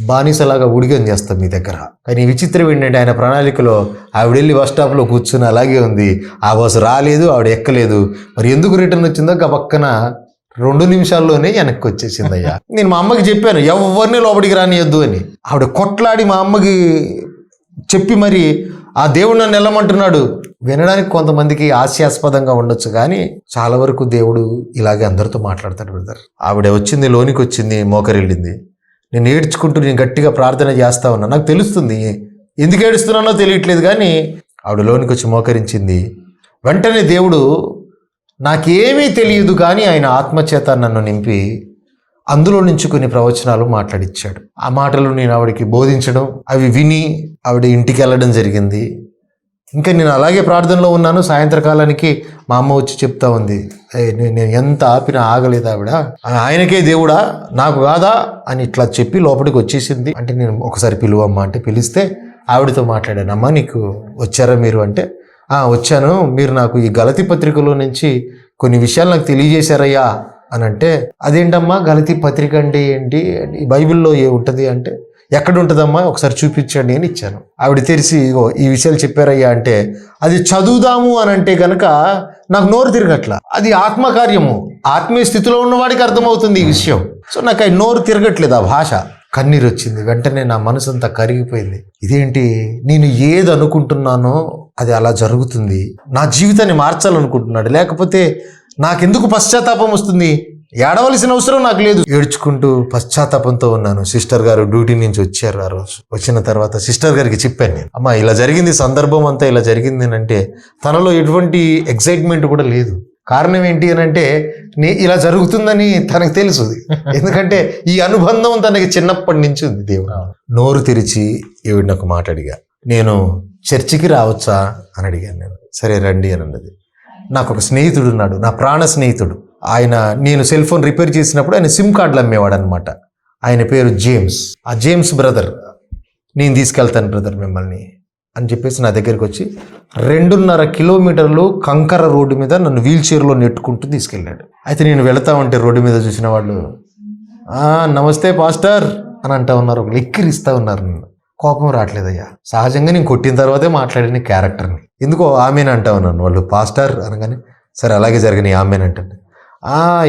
బానిసలాగా ఉడిగం చేస్తాను మీ దగ్గర. కానీ విచిత్రం ఏంటంటే, ఆయన ప్రణాళికలో ఆవిడ వెళ్ళి బస్ స్టాప్లో కూర్చుని అలాగే ఉంది. ఆ బస్సు రాలేదు, ఆవిడ ఎక్కలేదు. మరి ఎందుకు రిటర్న్ వచ్చిందో పక్కన 2 నిమిషాల్లోనే వెనక్కి వచ్చేసింది అయ్యా. నేను మా అమ్మకి చెప్పాను, ఎవరిని లోపలికి రానియద్దు అని. ఆవిడ కొట్లాడి మా అమ్మకి చెప్పి మరి ఆ దేవుడు నన్ను వెళ్ళమంటున్నాడు. వినడానికి కొంతమందికి హాస్యాస్పదంగా ఉండొచ్చు, కానీ చాలా వరకు దేవుడు ఇలాగే అందరితో మాట్లాడతాడు బ్రదర్. ఆవిడ వచ్చింది, లోనికి వచ్చింది, మోకరిల్లింది. నేను ఏడ్చుకుంటూ నేను గట్టిగా ప్రార్థన చేస్తా ఉన్నా. నాకు తెలుస్తుంది ఎందుకు ఏడుస్తున్నానో తెలియట్లేదు, కానీ ఆవిడ లోనికి వచ్చి మోకరించింది. వెంటనే దేవుడు, నాకేమీ తెలియదు కానీ ఆయన ఆత్మచేత నన్ను నింపి అందులో నుంచి కొన్ని ప్రవచనాలు మాట్లాడిచ్చాడు. ఆ మాటలు నేను ఆవిడకి బోధించడం, అవి విని ఆవిడ ఇంటికి వెళ్ళడం జరిగింది. ఇంకా నేను అలాగే ప్రార్థనలో ఉన్నాను. సాయంత్రకాలానికి మా అమ్మ వచ్చి చెప్తా ఉంది, నేను ఎంత ఆపినా ఆగలేదు ఆవిడ, ఆయనకే దేవుడా నాకు కాదా అని ఇట్లా చెప్పి లోపలికి వచ్చేసింది. అంటే నేను ఒకసారి పిలువమ్మా అంటే పిలిస్తే ఆవిడతో మాట్లాడాను. అమ్మా నీకు వచ్చారా మీరు అంటే, వచ్చాను, మీరు నాకు ఈ గలతీ పత్రికలో నుంచి కొన్ని విషయాలు నాకు తెలియజేశారయ్యా అని అంటే, అదేంటమ్మా గలతీ పత్రిక అంటే ఏంటి, ఈ బైబిల్లో ఏ ఉంటుంది అంటే, ఎక్కడ ఉంటుందమ్మా ఒకసారి చూపించండి అని ఇచ్చాను. ఆవిడ తెరిచి ఈ విషయాలు చెప్పారయ్యా అంటే, అది చదువుదాము అని అంటే కనుక నాకు నోరు తిరగట్లా. అది ఆత్మకార్యము, ఆత్మీయ స్థితిలో ఉన్నవాడికి అర్థమవుతుంది ఈ విషయం. సో నాకు అది నోరు తిరగట్లేదు, ఆ భాష. కన్నీరు వచ్చింది. వెంటనే నా మనసు అంతా కరిగిపోయింది. ఇదేంటి, నేను ఏది అనుకుంటున్నానో అది అలా జరుగుతుంది. నా జీవితాన్ని మార్చాలనుకుంటున్నాడు, లేకపోతే నాకెందుకు పశ్చాత్తాపం వస్తుంది? ఏడవలసిన అవసరం నాకు లేదు. ఏడ్చుకుంటూ పశ్చాత్తాపంతో ఉన్నాను. సిస్టర్ గారు డ్యూటీ నుంచి వచ్చారు. ఆ రోజు వచ్చిన తర్వాత సిస్టర్ గారికి చెప్పాను నేను, అమ్మా ఇలా జరిగింది, సందర్భం అంతా ఇలా జరిగింది అని అంటే, తనలో ఎటువంటి ఎక్సైట్మెంట్ కూడా లేదు. కారణం ఏంటి అని అంటే, ఇలా జరుగుతుందని తనకు తెలుసు. ఎందుకంటే ఈ అనుబంధం తనకి చిన్నప్పటి నుంచి ఉంది. దేవుడు నోరు తెరిచి ఈవిడ నాకు మాట అడిగా, నేను చర్చికి రావచ్చా అని అడిగాను. నేను సరే రండి అని అన్నది. నాకు ఒక స్నేహితుడు ఉన్నాడు, నా ప్రాణ స్నేహితుడు. ఆయన, నేను సెల్ ఫోన్ రిపేర్ చేసినప్పుడు ఆయన సిమ్ కార్డులు అమ్మేవాడు అనమాట. ఆయన పేరు జేమ్స్. ఆ జేమ్స్ బ్రదర్, నేను తీసుకెళ్తాను బ్రదర్ మిమ్మల్ని అని చెప్పేసి నా దగ్గరికి వచ్చి 2.5 కిలోమీటర్లు కంకర రోడ్డు మీద నన్ను వీల్ చైర్లో నెట్టుకుంటూ తీసుకెళ్ళాడు. అయితే నేను వెళతా ఉంటే రోడ్డు మీద చూసిన వాళ్ళు, నమస్తే పాస్టర్ అని అంటా ఉన్నారు, ఒకళ్ళు ఎక్కిరిస్తూ ఉన్నారు. నన్ను కోపం రావట్లేదయ్యా, సహజంగా నేను కొట్టిన తర్వాతే మాట్లాడిన క్యారెక్టర్ని ఎందుకో ఆమెను అంటా ఉన్నాను. వాళ్ళు పాస్టర్ అనగానే సరే అలాగే జరిగినాయి ఆమెనంటే,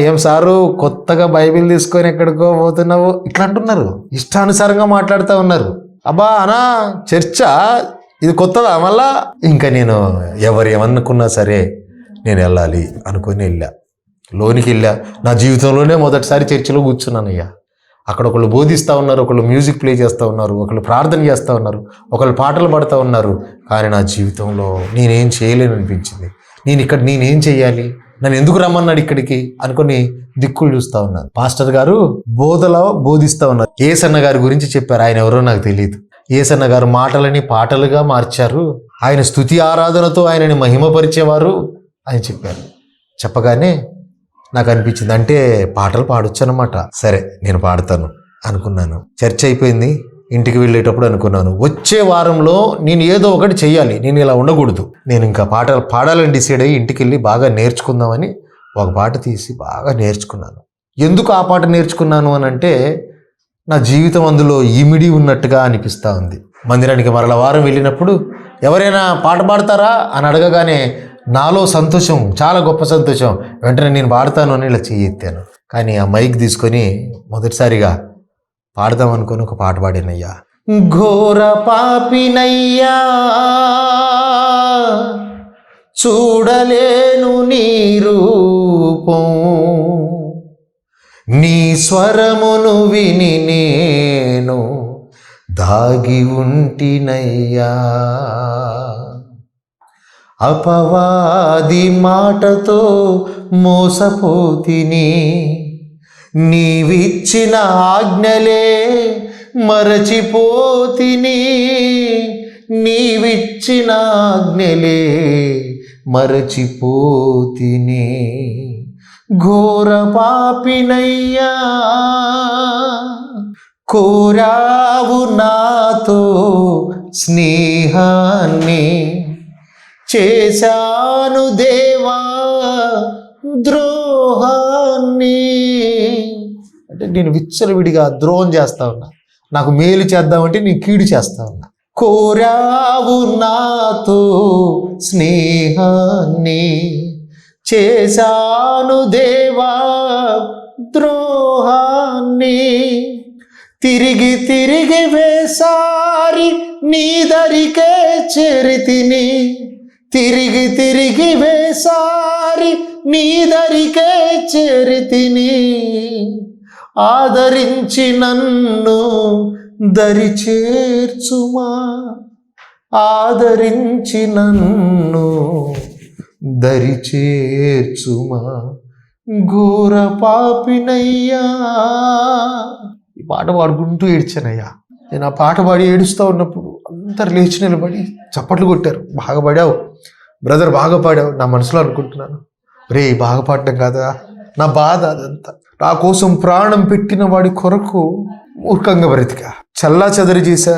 ఏం సారు కొత్తగా బైబిల్ తీసుకొని ఎక్కడికో పోతున్నావు ఇట్లా అంటున్నారు, ఇష్టానుసారంగా మాట్లాడుతూ ఉన్నారు. అబ్బా అనా చర్చా ఇది కొత్తదా మళ్ళా? ఇంకా నేను ఎవరు ఏమనుకున్నా సరే నేను వెళ్ళాలి అనుకుని వెళ్ళా. లోనికి వెళ్ళా. నా జీవితంలోనే మొదటిసారి చర్చిలో కూర్చున్నానయ్యా. అక్కడ ఒకళ్ళు బోధిస్తూ ఉన్నారు, ఒకళ్ళు మ్యూజిక్ ప్లే చేస్తూ ఉన్నారు, ఒకళ్ళు ప్రార్థన చేస్తూ ఉన్నారు, ఒకళ్ళు పాటలు పాడుతూ ఉన్నారు. కానీ నా జీవితంలో నేనేం చేయలేను అనిపించింది. నేనేం చేయాలి, నన్ను ఎందుకు రమ్మన్నాడు ఇక్కడికి అనుకుని దిక్కులు చూస్తూ ఉన్నాను. పాస్టర్ గారు బోధలో బోధిస్తూ ఉన్నారు. ఏసన్న గారి గురించి చెప్పారు. ఆయన ఎవరో నాకు తెలియదు. ఏసన్న గారు మాటలని పాటలుగా మార్చారు, ఆయన స్తుతి ఆరాధనతో ఆయనని మహిమపరిచేవారు అని చెప్పారు. చెప్పగానే నాకు అనిపించింది, అంటే పాటలు పాడొచ్చు అనమాట. సరే నేను పాడతాను అనుకున్నాను. చర్చ అయిపోయింది. ఇంటికి వెళ్ళేటప్పుడు అనుకున్నాను, వచ్చే వారంలో నేను ఏదో ఒకటి చెయ్యాలి, నేను ఇలా ఉండకూడదు. నేను ఇంకా పాటలు పాడాలని డిసైడ్ అయ్యి ఇంటికి వెళ్ళి బాగా నేర్చుకుందామని ఒక పాట తీసి బాగా నేర్చుకున్నాను. ఎందుకు ఆ పాట నేర్చుకున్నాను అని అంటే, నా జీవితం అందులో ఇమిడి ఉన్నట్టుగా అనిపిస్తూ ఉంది. మందిరానికి మరల వారం వెళ్ళినప్పుడు ఎవరైనా పాట పాడతారా అని అడగగానే నాలో సంతోషం, చాలా గొప్ప సంతోషం. వెంటనే నేను పాడతాను అని ఇలా చెయ్యెత్తాను. కానీ ఆ మైక్ తీసుకొని మొదటిసారిగా పాడదాం అనుకొని ఒక పాట పాడినయ్యా. ఘోర పాపినయ్యా, చూడలేను నీ రూపం, నీ స్వరమును విని నేను దాగి ఉంటినయ్యా. అపవాది మాటతో మోసపోతిని, నీవిచ్చిన ఆజ్ఞలే మరచిపోతిని, నీవిచ్చిన ఆజ్ఞలే మరచిపోతిని. ఘోర పాపినయ్యా, కోరావు నాతో స్నేహాన్ని, చేశాను దేవా ద్రోహాన్ని. అంటే నేను విచ్చలవిడిగా ద్రోహం చేస్తా ఉన్నా, నాకు మేలు చేద్దామంటే నేను కీడు చేస్తా ఉన్నా. కోరావు నాతో స్నేహాన్ని, చేశాను దేవా ద్రోహాన్ని. తిరిగి తిరిగి వేసారి నీ దరికే చేరితిని, తిరిగి తిరిగి వేసారి నీ దరికే చేరితిని. ఆదరించి నన్ను దరి చేర్చుమా, ఆదరించి నన్ను దరి చేర్చుమా. ఘోర పాపినయ్యా. ఈ పాట పాడుకుంటూ ఏడ్చానయ్యా. నేను ఆ పాట పాడి ఏడుస్తూ ఉన్నప్పుడు అందరు లేచి నిలబడి చప్పట్లు కొట్టారు. బాగా పాడావు బ్రదర్, బాగా పాడావు. నా మనసులో అనుకుంటున్నాను, రే బాగా పాడటం కాదా నా బాధ, అదంతా నా కోసం ప్రాణం పెట్టిన వాడి కొరకు మూర్ఖంగా బ్రతికా. చల్లా చెదరి చేసా.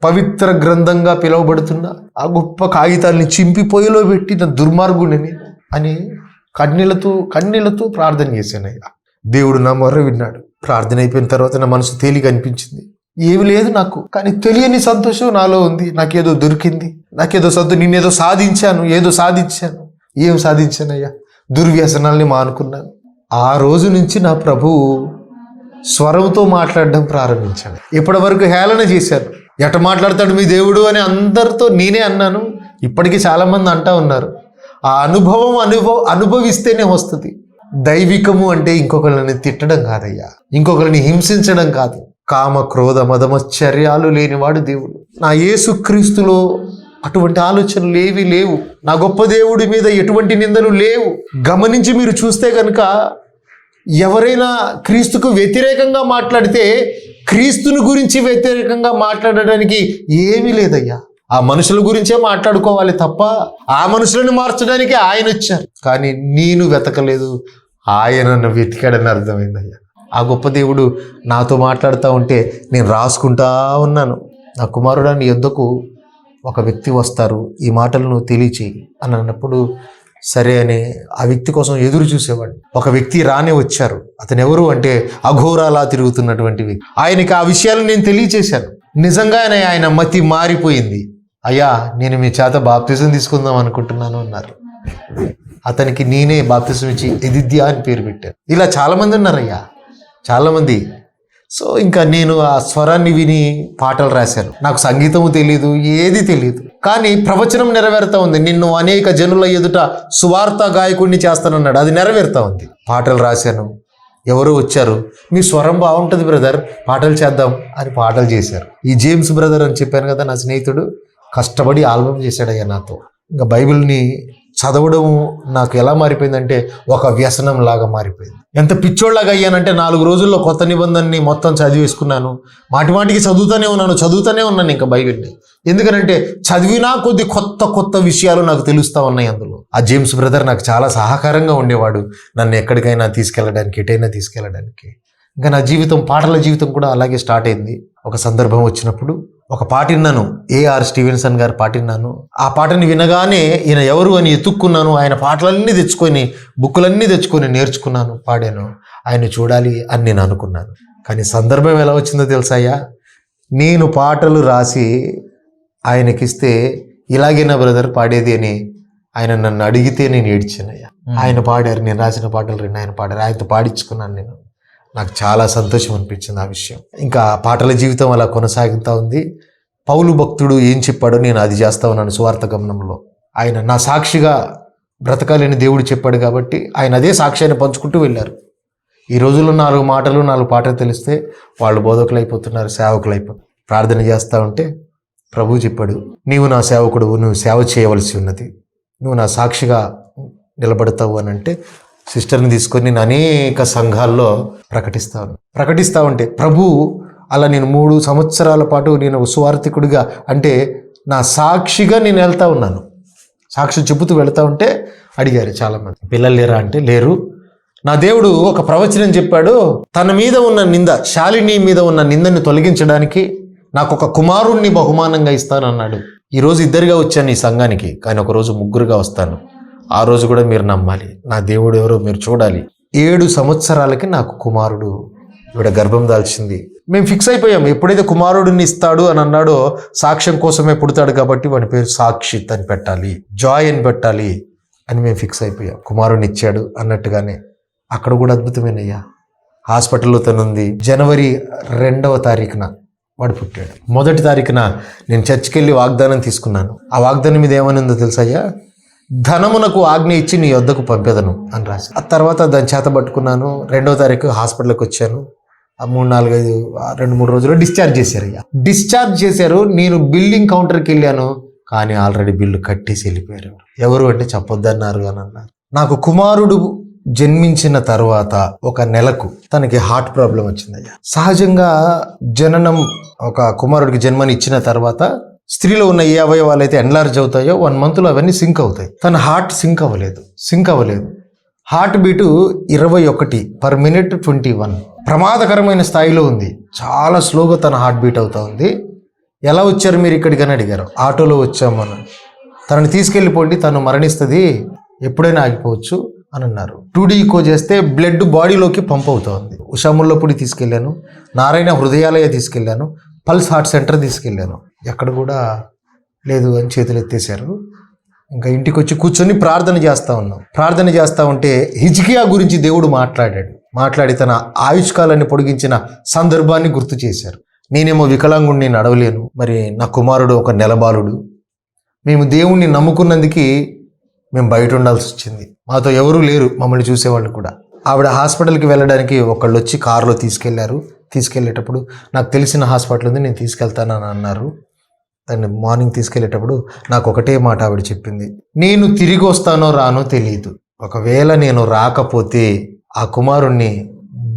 పవిత్ర గ్రంథంగా పిలువబడుతున్న ఆ గొప్ప కాగితాల్ని చింపి పొయ్యిలో పెట్టిన దుర్మార్గుడిని అని కన్నీళ్లతో ప్రార్థన చేశానయ్యా. దేవుడు నా మొర్ర విన్నాడు. ప్రార్థన అయిపోయిన తర్వాత నా మనసు తేలిక అనిపించింది. ఏమి లేదు నాకు, కానీ తెలియని సంతోషం నాలో ఉంది. నాకేదో దొరికింది, నాకేదో నేనేదో సాధించాను, ఏం సాధించానయ్యా? దుర్వ్యసనాల్ని మానుకున్నాను. ఆ రోజు నుంచి నా ప్రభువు స్వరంతో మాట్లాడడం ప్రారంభించాను. ఇప్పటి వరకు హేళన చేశాను, ఎట మాట్లాడతాడు మీ దేవుడు అని అందరితో నేనే అన్నాను. ఇప్పటికీ చాలామంది అంటా ఉన్నారు. ఆ అనుభవిస్తేనే వస్తుంది. దైవికము అంటే ఇంకొకరిని తిట్టడం కాదయ్యా, ఇంకొకరిని హింసించడం కాదు. కామ క్రోధ మదమశ్చర్యాలు లేనివాడు దేవుడు. నా యేసుక్రీస్తులో అటువంటి ఆలోచనలు ఏవి లేవు. నా గొప్ప దేవుడి మీద ఎటువంటి నిందలు లేవు. గమనించి మీరు చూస్తే కనుక ఎవరైనా క్రీస్తుకు వ్యతిరేకంగా మాట్లాడితే క్రీస్తుని గురించి వ్యతిరేకంగా మాట్లాడడానికి ఏమీ లేదయ్యా. ఆ మనుషుల గురించే మాట్లాడుకోవాలి తప్ప ఆ మనుషులను మార్చడానికి ఆయన వచ్చారు. కానీ నేను వెతకలేదు, ఆయన నన్ను వెతికాడని అర్థమైందయ్యా. ఆ గొప్ప దేవుడు నాతో మాట్లాడుతూ ఉంటే నేను రాసుకుంటా ఉన్నాను. నా కుమారుడా, నీ యొద్దకు ఒక వ్యక్తి వస్తారు, ఈ మాటలను తెలియచేయి అని అన్నప్పుడు సరే అని ఆ వ్యక్తి కోసం ఎదురు చూసేవాడు. ఒక వ్యక్తి రానే వచ్చారు. అతను ఎవరు అంటే అఘోరాలా తిరుగుతున్నటువంటి వ్యక్తి. ఆయనకి ఆ విషయాలు నేను తెలియచేశాను. నిజంగానే ఆయన మతి మారిపోయింది. అయ్యా, నేను మీ చేత బాప్తిజం తీసుకుందాం అనుకుంటున్నాను అన్నారు. అతనికి నేనే బాప్తిజం ఇచ్చి ఎదిద్యా అని పేరు పెట్టాను. ఇలా చాలామంది ఉన్నారయ్యా, చాలామంది. సో ఇంకా నేను ఆ స్వరాన్ని విని పాటలు రాశాను. నాకు సంగీతము తెలియదు, ఏది తెలియదు, కానీ ప్రవచనం నెరవేరుతా ఉంది. నిన్ను అనేక జనుల ఎదుట సువార్త గాయకుడిని చేస్తానన్నాడు, అది నెరవేరుతా ఉంది. పాటలు రాశాను. ఎవరో వచ్చారు, మీ స్వరం బాగుంటుంది బ్రదర్, పాటలు చేద్దాం అని పాటలు చేశారు. ఈ జేమ్స్ బ్రదర్ అని చెప్పాను కదా, నా స్నేహితుడు కష్టపడి ఆల్బమ్ చేశాడయ్యా నాతో. ఇంకా బైబిల్ని చదవడం నాకు ఎలా మారిపోయిందంటే ఒక వ్యసనం లాగా మారిపోయింది. ఎంత పిచ్చోళ్ళలాగా అయ్యానంటే 4 రోజుల్లో కొత్త నిబంధనని మొత్తం చదివేసుకున్నాను. మాటిమాటికి చదువుతూనే ఉన్నాను ఇంకా బైబిల్ని. ఎందుకనంటే చదివినా కొద్ది కొత్త విషయాలు నాకు తెలుస్తూ ఉన్నాయి అందులో. ఆ జేమ్స్ బ్రదర్ నాకు చాలా సహకారంగా ఉండేవాడు, నన్ను ఎక్కడికైనా తీసుకెళ్ళడానికి, ఎటైనా తీసుకెళ్ళడానికి. ఇంకా నా జీవితం, పాటల జీవితం కూడా అలాగే స్టార్ట్ అయింది. ఒక సందర్భం వచ్చినప్పుడు ఒక పాట విన్నాను, ఏఆర్ స్టీవెన్సన్ గారి పాట విన్నాను. ఆ పాటని వినగానే ఈయన ఎవరు అని ఎతుక్కున్నాను. ఆయన పాటలన్నీ తెచ్చుకొని, బుక్కులన్నీ తెచ్చుకొని నేర్చుకున్నాను, పాడాను. ఆయన చూడాలి అని నేను అనుకున్నాను. కానీ సందర్భం ఎలా వచ్చిందో తెలుసాయ్యా, నేను పాటలు రాసి ఆయనకిస్తే ఇలాగేనా బ్రదర్ పాడేది అని ఆయన నన్ను అడిగితే నేను ఏడ్చానయ్యా. ఆయన పాడారు, నేను రాసిన పాటలు 2 ఆయన పాడారు, ఆయనతో పాడించుకున్నాను నేను. నాకు చాలా సంతోషం అనిపించింది ఆ విషయం. ఇంకా పాటల జీవితం అలా కొనసాగుతూ ఉంది. పౌలు భక్తుడు ఏం చెప్పాడో నేను అది చేస్తా ఉన్నాను సువార్త గమనంలో. ఆయన నా సాక్షిగా బ్రతకాలని దేవుడు చెప్పాడు కాబట్టి ఆయన అదే సాక్ష్యాన్ని పంచుకుంటూ వెళ్ళారు. ఈ రోజుల్లో 4 మాటలు 4 పాటలు తెలిస్తే వాళ్ళు బోధకులు అయిపోతున్నారు, సేవకులు అయిపోతున్నారు. ప్రార్థన చేస్తూ ఉంటే ప్రభువు చెప్పాడు, నీవు నా సేవకుడు, నువ్వు సేవ చేయవలసి ఉన్నది, నువ్వు నా సాక్షిగా నిలబడతావు అని అంటే సిస్టర్ని తీసుకొని నేను అనేక సంఘాల్లో ప్రకటిస్తూ ఉంటే ప్రభు అలా నేను 3 సంవత్సరాల పాటు నేను సువార్థికుడిగా అంటే నా సాక్షిగా నేను వెళ్తూ ఉన్నాను. సాక్షి చెబుతూ వెళ్తూ ఉంటే అడిగారు చాలామంది, పిల్లలు లేరా అంటే లేరు. నా దేవుడు ఒక ప్రవచనం చెప్పాడు, తన మీద ఉన్న నింద, శాలిని మీద ఉన్న నిందని తొలగించడానికి నాకు ఒక కుమారుణ్ణి బహుమానంగా ఇస్తానన్నాడు. ఈరోజు 2గా వచ్చాను ఈ సంఘానికి, కానీ ఒకరోజు 3గా వస్తాను. ఆ రోజు కూడా మీరు నమ్మాలి, నా దేవుడు ఎవరో మీరు చూడాలి. 7 సంవత్సరాలకి నాకు కుమారుడు, ఈవిడ గర్భం దాల్చింది. మేము ఫిక్స్ అయిపోయాం, ఎప్పుడైతే కుమారుడిని ఇస్తాడు అని అన్నాడో సాక్ష్యం కోసమే పుడతాడు కాబట్టి వాడి పేరు సాక్షిత్ అని పెట్టాలి, జాయ్ అని పెట్టాలి అని మేము ఫిక్స్ అయిపోయాం. కుమారుడిని ఇచ్చాడు అన్నట్టుగానే అక్కడ కూడా అద్భుతమేనయ్యా. హాస్పిటల్లో తనుంది. జనవరి 2వ తారీఖున వాడు పుట్టాడు. 1వ తారీఖున నేను చర్చికి వెళ్ళి వాగ్దానం తీసుకున్నాను. ఆ వాగ్దానం మీద ఏమనిందో తెలుసయ్యా, ధనమునకు ఆజ్ఞ ఇచ్చి నీ వద్దకు పంపెదను అని రాసి. ఆ తర్వాత దాన్ని చేత పట్టుకున్నాను. 2వ తారీఖు హాస్పిటల్కి వచ్చాను. ఆ 2-3 రోజుల్లో డిశ్చార్జ్ చేశారు. డిశ్చార్జ్ చేశారు. నేను బిల్లింగ్ కౌంటర్కి వెళ్ళాను, కానీ ఆల్రెడీ బిల్లు కట్టేసి వెళ్ళిపోయారు. ఎవరు అంటే చెప్పొద్దన్నారు అని అన్నారు. నాకు కుమారుడు జన్మించిన తర్వాత 1 నెలకు తనకి హార్ట్ ప్రాబ్లం వచ్చిందయ్యా. సహజంగా జననం, ఒక కుమారుడికి జన్మని ఇచ్చిన తర్వాత స్త్రీలో ఉన్న ఏ అవయవాలు అయితే ఎన్లార్జ్ అవుతాయో 1 మంత్లో అవన్నీ సింక్ అవుతాయి. తన హార్ట్ సింక్ అవ్వలేదు. హార్ట్ బీటు 21/minute 21, ప్రమాదకరమైన స్థాయిలో ఉంది. చాలా స్లోగా తన హార్ట్ బీట్ అవుతా ఉంది. ఎలా వచ్చారు మీరు ఇక్కడికి అని అడిగారు. ఆటోలో వచ్చామని. తనని తీసుకెళ్ళిపోండి, తను మరణిస్తుంది, ఎప్పుడైనా ఆగిపోవచ్చు అని అన్నారు. 2D ఈకో చేస్తే బ్లడ్ బాడీలోకి పంప్ అవుతుంది. ఉషాముల్లపూడి తీసుకెళ్ళాను, నారాయణ హృదయాలయ తీసుకెళ్ళాను, పల్స్ హార్ట్ సెంటర్ తీసుకెళ్ళాను. ఎక్కడ కూడా లేదు అని చేతులు ఎత్తేశారు. ఇంకా ఇంటికి వచ్చి కూర్చొని ప్రార్థన చేస్తూ ఉంటే హిజ్కియా గురించి దేవుడు మాట్లాడి తన ఆయుష్కాలాన్ని పొడిగించిన సందర్భాన్ని గుర్తు చేశారు. నేనేమో వికలాంగుణ్ణి, నడవలేను, మరి నా కుమారుడు 1 నెల బాలుడు. మేము దేవుణ్ణి నమ్ముకున్నందుకు మేము బయట ఉండాల్సి వచ్చింది. మాతో ఎవరూ లేరు మమ్మల్ని చూసేవాళ్ళు కూడా. ఆవిడ హాస్పిటల్కి వెళ్ళడానికి ఒకళ్ళు వచ్చి కారులో తీసుకెళ్ళేటప్పుడు నాకు తెలిసిన హాస్పిటల్ ఉంది, నేను తీసుకెళ్తానని అన్నారు. దాన్ని మార్నింగ్ తీసుకెళ్ళేటప్పుడు నాకు ఒకటే మాట ఆవిడ చెప్పింది, నేను తిరిగి వస్తానో రానో తెలియదు, ఒకవేళ నేను రాకపోతే ఆ కుమారుణ్ణి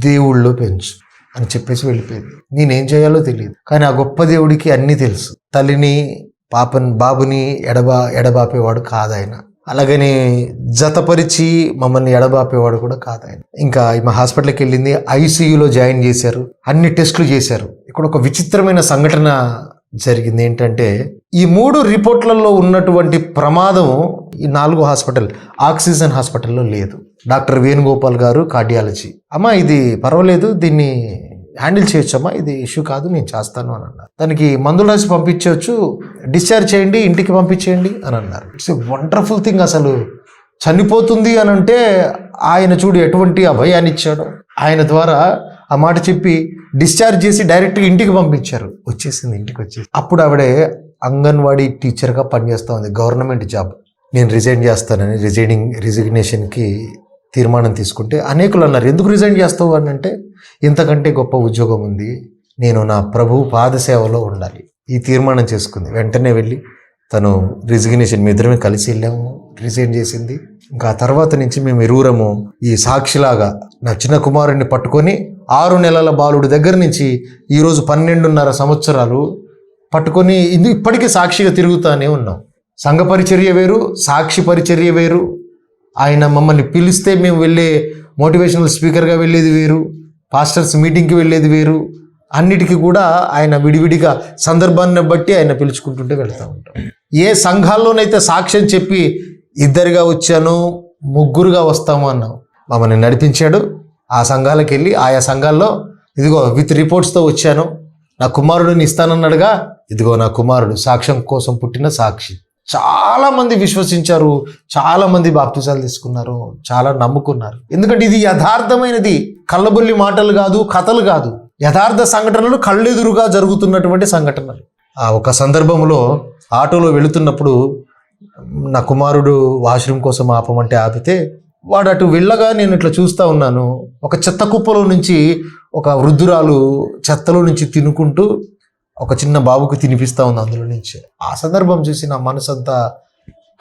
దేవుళ్ళో పెంచు అని చెప్పేసి వెళ్ళిపోయింది. నేనేం చేయాలో తెలియదు, కానీ ఆ గొప్ప దేవుడికి అన్నీ తెలుసు. తల్లిని బాబుని ఎడబాపేవాడు కాదాయన, అలాగని జతపరిచి మమ్మల్ని ఎడబాపేవాడు కూడా కాదాయన. ఇంకా మా హాస్పిటల్కి వెళ్ళింది, ఐసీయూలో జాయిన్ చేశారు, అన్ని టెస్టులు చేశారు. ఇక్కడ ఒక విచిత్రమైన సంఘటన జరిగింది. ఏంటంటే ఈ 3 రిపోర్ట్లలో ఉన్నటువంటి ప్రమాదం ఈ 4 హాస్పిటల్, ఆక్సిజన్ హాస్పిటల్లో లేదు. డాక్టర్ వేణుగోపాల్ గారు కార్డియాలజీ, అమ్మా ఇది పర్వాలేదు, దీన్ని హ్యాండిల్ చేయొచ్చమ్మా, ఇది ఇష్యూ కాదు, నేను చేస్తాను అని అన్నారు. దానికి మందులు రాసి పంపించవచ్చు, డిశ్చార్జ్ చేయండి, ఇంటికి పంపించేయండి అని అన్నారు. It's a wonderful thing. అసలు చనిపోతుంది అని అంటే ఆయన చూడు ఎటువంటి అభయాన్ని ఇచ్చాడో. ఆయన ద్వారా ఆ మాట చెప్పి డిశ్చార్జ్ చేసి డైరెక్ట్గా ఇంటికి పంపించారు. ఇంటికి వచ్చేసి అప్పుడు ఆవిడే అంగన్వాడీ టీచర్గా పనిచేస్తూ ఉంది, గవర్నమెంట్ జాబ్. నేను రిజైన్ చేస్తానని రిజిగ్నేషన్కి తీర్మానం తీసుకుంటే అనేకులు అన్నారు, ఎందుకు రిజైన్ చేస్తావు అని అంటే, ఇంతకంటే గొప్ప ఉద్యోగం ఉంది, నేను నా ప్రభు పాదసేవలో ఉండాలి. ఈ తీర్మానం చేసుకుంది. వెంటనే వెళ్ళి తను రిజిగ్నేషన్, మీ ఇద్దరమే కలిసి వెళ్ళాము, రిజైన్ చేసింది. ఇంకా ఆ తర్వాత నుంచి మేము ఇరువురము ఈ సాక్షిలాగా నా చిన్న కుమారుడిని పట్టుకొని 6 నెలల బాలుడి దగ్గర నుంచి ఈరోజు 12.5 సంవత్సరాలు పట్టుకొని ఇప్పటికీ సాక్షిగా తిరుగుతానే ఉన్నాం. సంఘ పరిచర్య వేరు, సాక్షి పరిచర్య వేరు. ఆయన మమ్మల్ని పిలిస్తే మేము వెళ్ళే మోటివేషనల్ స్పీకర్గా వెళ్ళేది వేరు, పాస్టర్స్ మీటింగ్కి వెళ్ళేది వేరు, అన్నిటికీ కూడా ఆయన విడివిడిగా సందర్భాన్ని బట్టి ఆయన పిలుచుకుంటుంటే వెళ్తూ ఉంటాం. ఏ సంఘాల్లోనైతే సాక్ష్యం చెప్పి 2గా వచ్చాను 3గా వస్తాము అన్నాం, మమ్మల్ని నడిపించాడు. ఆ సంఘాలకు వెళ్ళి ఆయా సంఘాల్లో ఇదిగో విత్ రిపోర్ట్స్తో వచ్చాను, నా కుమారుడిని ఇస్తానన్నాడుగా, ఇదిగో నా కుమారుడు సాక్ష్యం కోసం పుట్టిన సాక్షి. చాలామంది విశ్వసించారు, చాలామంది బాప్తిసాలు తీసుకున్నారు, చాలా నమ్ముకున్నారు. ఎందుకంటే ఇది యథార్థమైనది, కళ్ళబొల్లి మాటలు కాదు, కథలు కాదు, యథార్థ సంఘటనలు కళ్ళెదురుగా జరుగుతున్నటువంటి సంఘటనలు. ఆ ఒక సందర్భంలో ఆటోలో వెళుతున్నప్పుడు నా కుమారుడు వాష్రూమ్ కోసం ఆపమంటే ఆపితే వాడు అటు వెళ్ళగా నేను ఇట్లా చూస్తూ ఉన్నాను. ఒక చెత్త కుప్పలో నుంచి ఒక వృద్ధురాలు చెత్తలో నుంచి తినుకుంటూ ఒక చిన్న బాబుకు తినిపిస్తూ ఉంది అందులో నుంచి. ఆ సందర్భం చూసి నా మనసు అంతా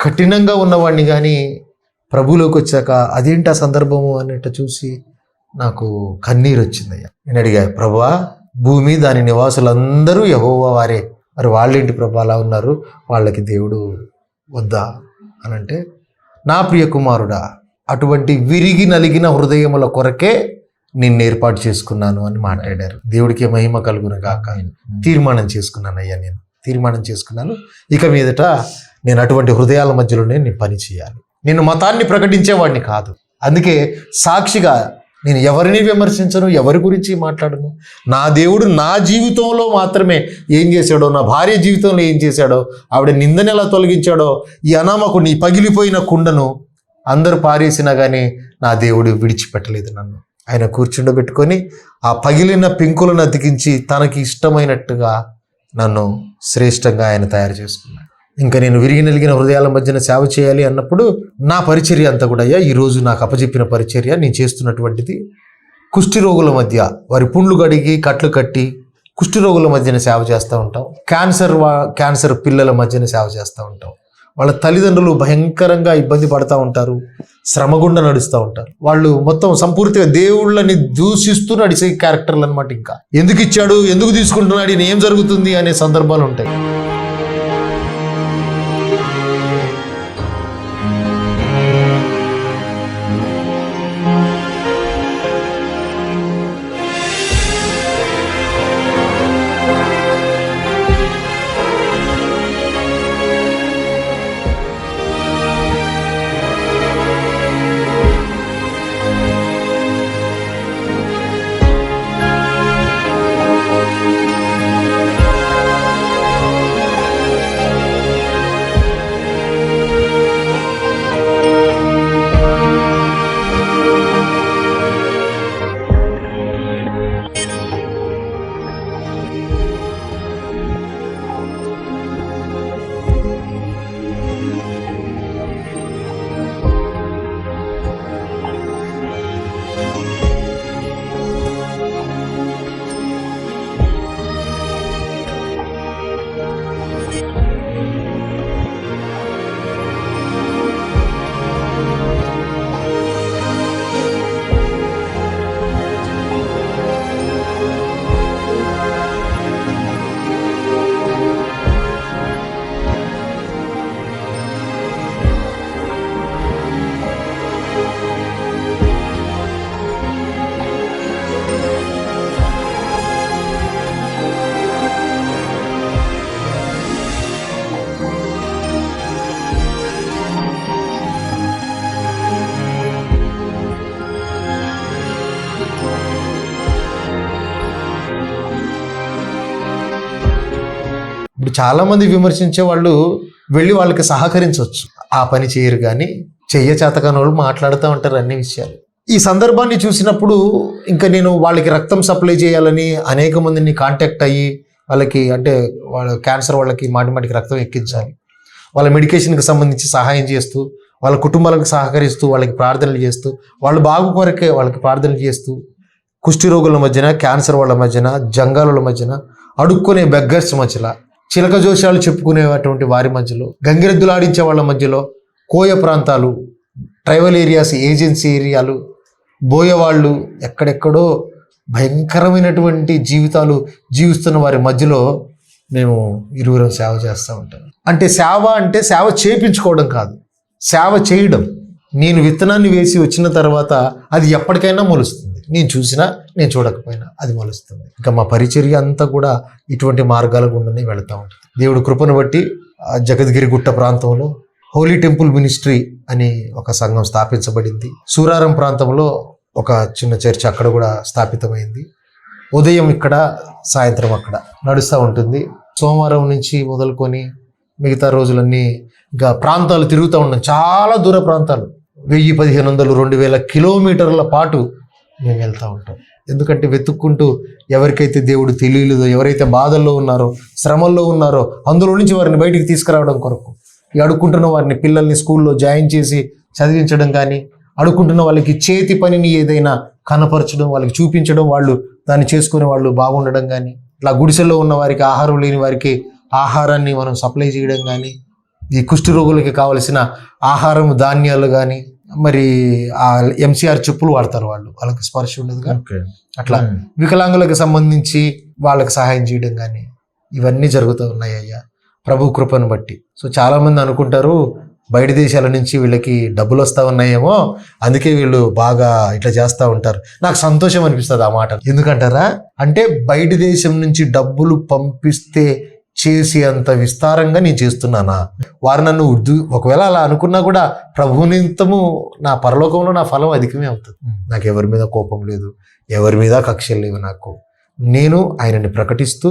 కఠినంగా ఉన్నవాడిని, కానీ ప్రభువులోకి వచ్చాక అదేంటి ఆ సందర్భము అన్నట్టు చూసి నాకు కన్నీరు వచ్చిందయ్యా. నేను అడిగా, ప్రభువా భూమి దాని నివాసులందరూ యెహోవా వారే, మరి వాళ్ళేంటి ప్రభు అలా ఉన్నారు, వాళ్ళకి దేవుడు వద్దా అని అంటే, నా ప్రియ కుమారుడా అటువంటి విరిగి నలిగిన హృదయముల కొరకే నిన్ను ఏర్పాటు చేసుకున్నాను అని మాట్లాడారు. దేవుడికి మహిమ కలుగును గాక. తీర్మానం చేసుకున్నాను అయ్యా, నేను తీర్మానం చేసుకున్నాను, ఇక మీదట నేను అటువంటి హృదయాల మధ్యలోనే నేను పని చేయాలి. నేను మతాన్ని ప్రకటించేవాడిని కాదు. అందుకే సాక్షిగా నేను ఎవరిని విమర్శించను, ఎవరి గురించి మాట్లాడను. నా దేవుడు నా జీవితంలో మాత్రమే ఏం చేశాడో, నా భార్య జీవితంలో ఏం చేశాడో, ఆవిడ నిందని ఎలా తొలగించాడో, ఈ అనామకుడిని, ఈ పగిలిపోయిన కుండను అందరూ పారేసినా కానీ నా దేవుడు విడిచిపెట్టలేదు నన్ను. ఆయన కూర్చుండబెట్టుకొని ఆ పగిలిన పెంకులను అతికించి తనకి ఇష్టమైనట్టుగా నన్ను శ్రేష్టంగా ఆయన తయారు చేసుకున్నాడు. ఇంకా నేను విరిగి నలిగిన హృదయాల మధ్యన సేవ చేయాలి అన్నప్పుడు నా పరిచర్య అంతా కూడా అయ్యా, ఈరోజు నాకు అప్పచెప్పిన పరిచర్య నేను చేస్తున్నటువంటిది కుష్టి రోగుల మధ్య వారి పుండ్లు కడిగి కట్లు కట్టి కుష్టి రోగుల మధ్యన సేవ చేస్తూ ఉంటాం. క్యాన్సర్ పిల్లల మధ్యన సేవ చేస్తూ ఉంటాం. వాళ్ళ తల్లిదండ్రులు భయంకరంగా ఇబ్బంది పడుతూ ఉంటారు, శ్రమగుండా నడుస్తూ ఉంటారు. వాళ్ళు మొత్తం సంపూర్తిగా దేవుళ్ళని దూషిస్తూ నడిచే క్యారెక్టర్లు అనమాట. ఇంకా ఎందుకు ఇచ్చాడు, ఎందుకు తీసుకుంటున్నాడు, ఈయన ఏం జరుగుతుంది అనే సందర్భాలు ఉంటాయి. ఇప్పుడు చాలామంది విమర్శించే వాళ్ళు వెళ్ళి వాళ్ళకి సహకరించవచ్చు, ఆ పని చేయరు. కానీ చేతకాని వాళ్ళు మాట్లాడుతూ ఉంటారు అన్ని విషయాలు. ఈ సందర్భాన్ని చూసినప్పుడు ఇంకా నేను వాళ్ళకి రక్తం సప్లై చేయాలని అనేక మందిని కాంటాక్ట్ అయ్యి వాళ్ళకి, అంటే వాళ్ళ క్యాన్సర్ వాళ్ళకి మాటికి రక్తం ఎక్కించాలి, వాళ్ళ మెడికేషన్కి సంబంధించి సహాయం చేస్తూ, వాళ్ళ కుటుంబాలకు సహకరిస్తూ, వాళ్ళకి ప్రార్థనలు చేస్తూ, వాళ్ళు బాగు కొరకే వాళ్ళకి ప్రార్థనలు చేస్తూ, కుష్టి రోగుల మధ్యన, క్యాన్సర్ వాళ్ళ మధ్యన, జంగాల మధ్యన, అడుక్కునే బెగ్గర్స్ మధ్యలో, చిలక జోషాలు చెప్పుకునేటువంటి వారి మధ్యలో, గంగిరెద్దులాడించే వాళ్ళ మధ్యలో, కోయ ప్రాంతాలు, ట్రైబల్ ఏరియాస్, ఏజెన్సీ ఏరియాలు, బోయవాళ్ళు, ఎక్కడెక్కడో భయంకరమైనటువంటి జీవితాలు జీవిస్తున్న వారి మధ్యలో మేము ఇరువురం సేవ చేస్తూ ఉంటాం. అంటే సేవ చేయించుకోవడం కాదు, సేవ చేయడం. నేను విత్తనాన్ని వేసి వచ్చిన తర్వాత అది ఎప్పటికైనా మొలుస్తుంది. నేను చూసినా నేను చూడకపోయినా అది మొలుస్తుంది. ఇంకా మా పరిచర్య అంతా కూడా ఇటువంటి మార్గాల గుండానే వెళుతూ ఉంటుంది. దేవుడు కృపను బట్టి జగద్గిరి గుట్ట ప్రాంతంలో హోలీ టెంపుల్ మినిస్ట్రీ అని ఒక సంఘం స్థాపించబడింది. సూరారం ప్రాంతంలో ఒక చిన్న చర్చ్ అక్కడ కూడా స్థాపితమైంది. ఉదయం ఇక్కడ, సాయంత్రం అక్కడ నడుస్తూ ఉంటుంది. సోమవారం నుంచి మొదలుకొని మిగతా రోజులన్నీ ఇంకా ప్రాంతాలు తిరుగుతూ ఉన్నాం. చాలా దూర ప్రాంతాలు, 1000-1500 2000 కిలోమీటర్ల పాటు మేము వెళ్తూ ఉంటాం. ఎందుకంటే వెతుక్కుంటూ ఎవరికైతే దేవుడు తెలియలేదో, ఎవరైతే బాధల్లో ఉన్నారో, శ్రమల్లో ఉన్నారో అందులో నుంచి వారిని బయటికి తీసుకురావడం కొరకు, ఈ అడుక్కుంటున్న వారిని పిల్లల్ని స్కూల్లో జాయిన్ చేసి చదివించడం కానీ, అడుక్కుంటున్న వాళ్ళకి చేతి పనిని ఏదైనా కనపరచడం, వాళ్ళకి చూపించడం, వాళ్ళు దాన్ని చేసుకునే వాళ్ళు బాగుండడం కానీ, ఇట్లా గుడిసెల్లో ఉన్న వారికి, ఆహారం లేని వారికి ఆహారాన్ని మనం సప్లై చేయడం కానీ, ఈ కుష్టి రోగులకి కావలసిన ఆహారం ధాన్యాలు కానీ, మరి ఆ ఎంసీఆర్ చెప్పులు వాడతారు వాళ్ళు, వాళ్ళకి స్పర్శ ఉండదుగా, అట్లా వికలాంగులకు సంబంధించి వాళ్ళకి సహాయం చేయడం కానీ ఇవన్నీ జరుగుతూ ఉన్నాయి అయ్యా ప్రభు కృపను బట్టి. సో చాలామంది అనుకుంటారు బయట దేశాల నుంచి వీళ్ళకి డబ్బులు వస్తూ ఉన్నాయేమో, అందుకే వీళ్ళు బాగా ఇట్లా చేస్తూ ఉంటారు. నాకు సంతోషం అనిపిస్తుంది ఆ మాట. ఎందుకంటారా అంటే బయట దేశం నుంచి డబ్బులు పంపిస్తే చేసి అంత విస్తారంగా నేను చేస్తున్నానా? వారు నన్ను ఒకవేళ అలా అనుకున్నా కూడా ప్రభు నిమిత్తము నా పరలోకంలో నా ఫలం అధికమే అవుతుంది. నాకు ఎవరి మీద కోపం లేదు, ఎవరి మీద కక్షలు లేవు. నాకు నేను ఆయనని ప్రకటిస్తూ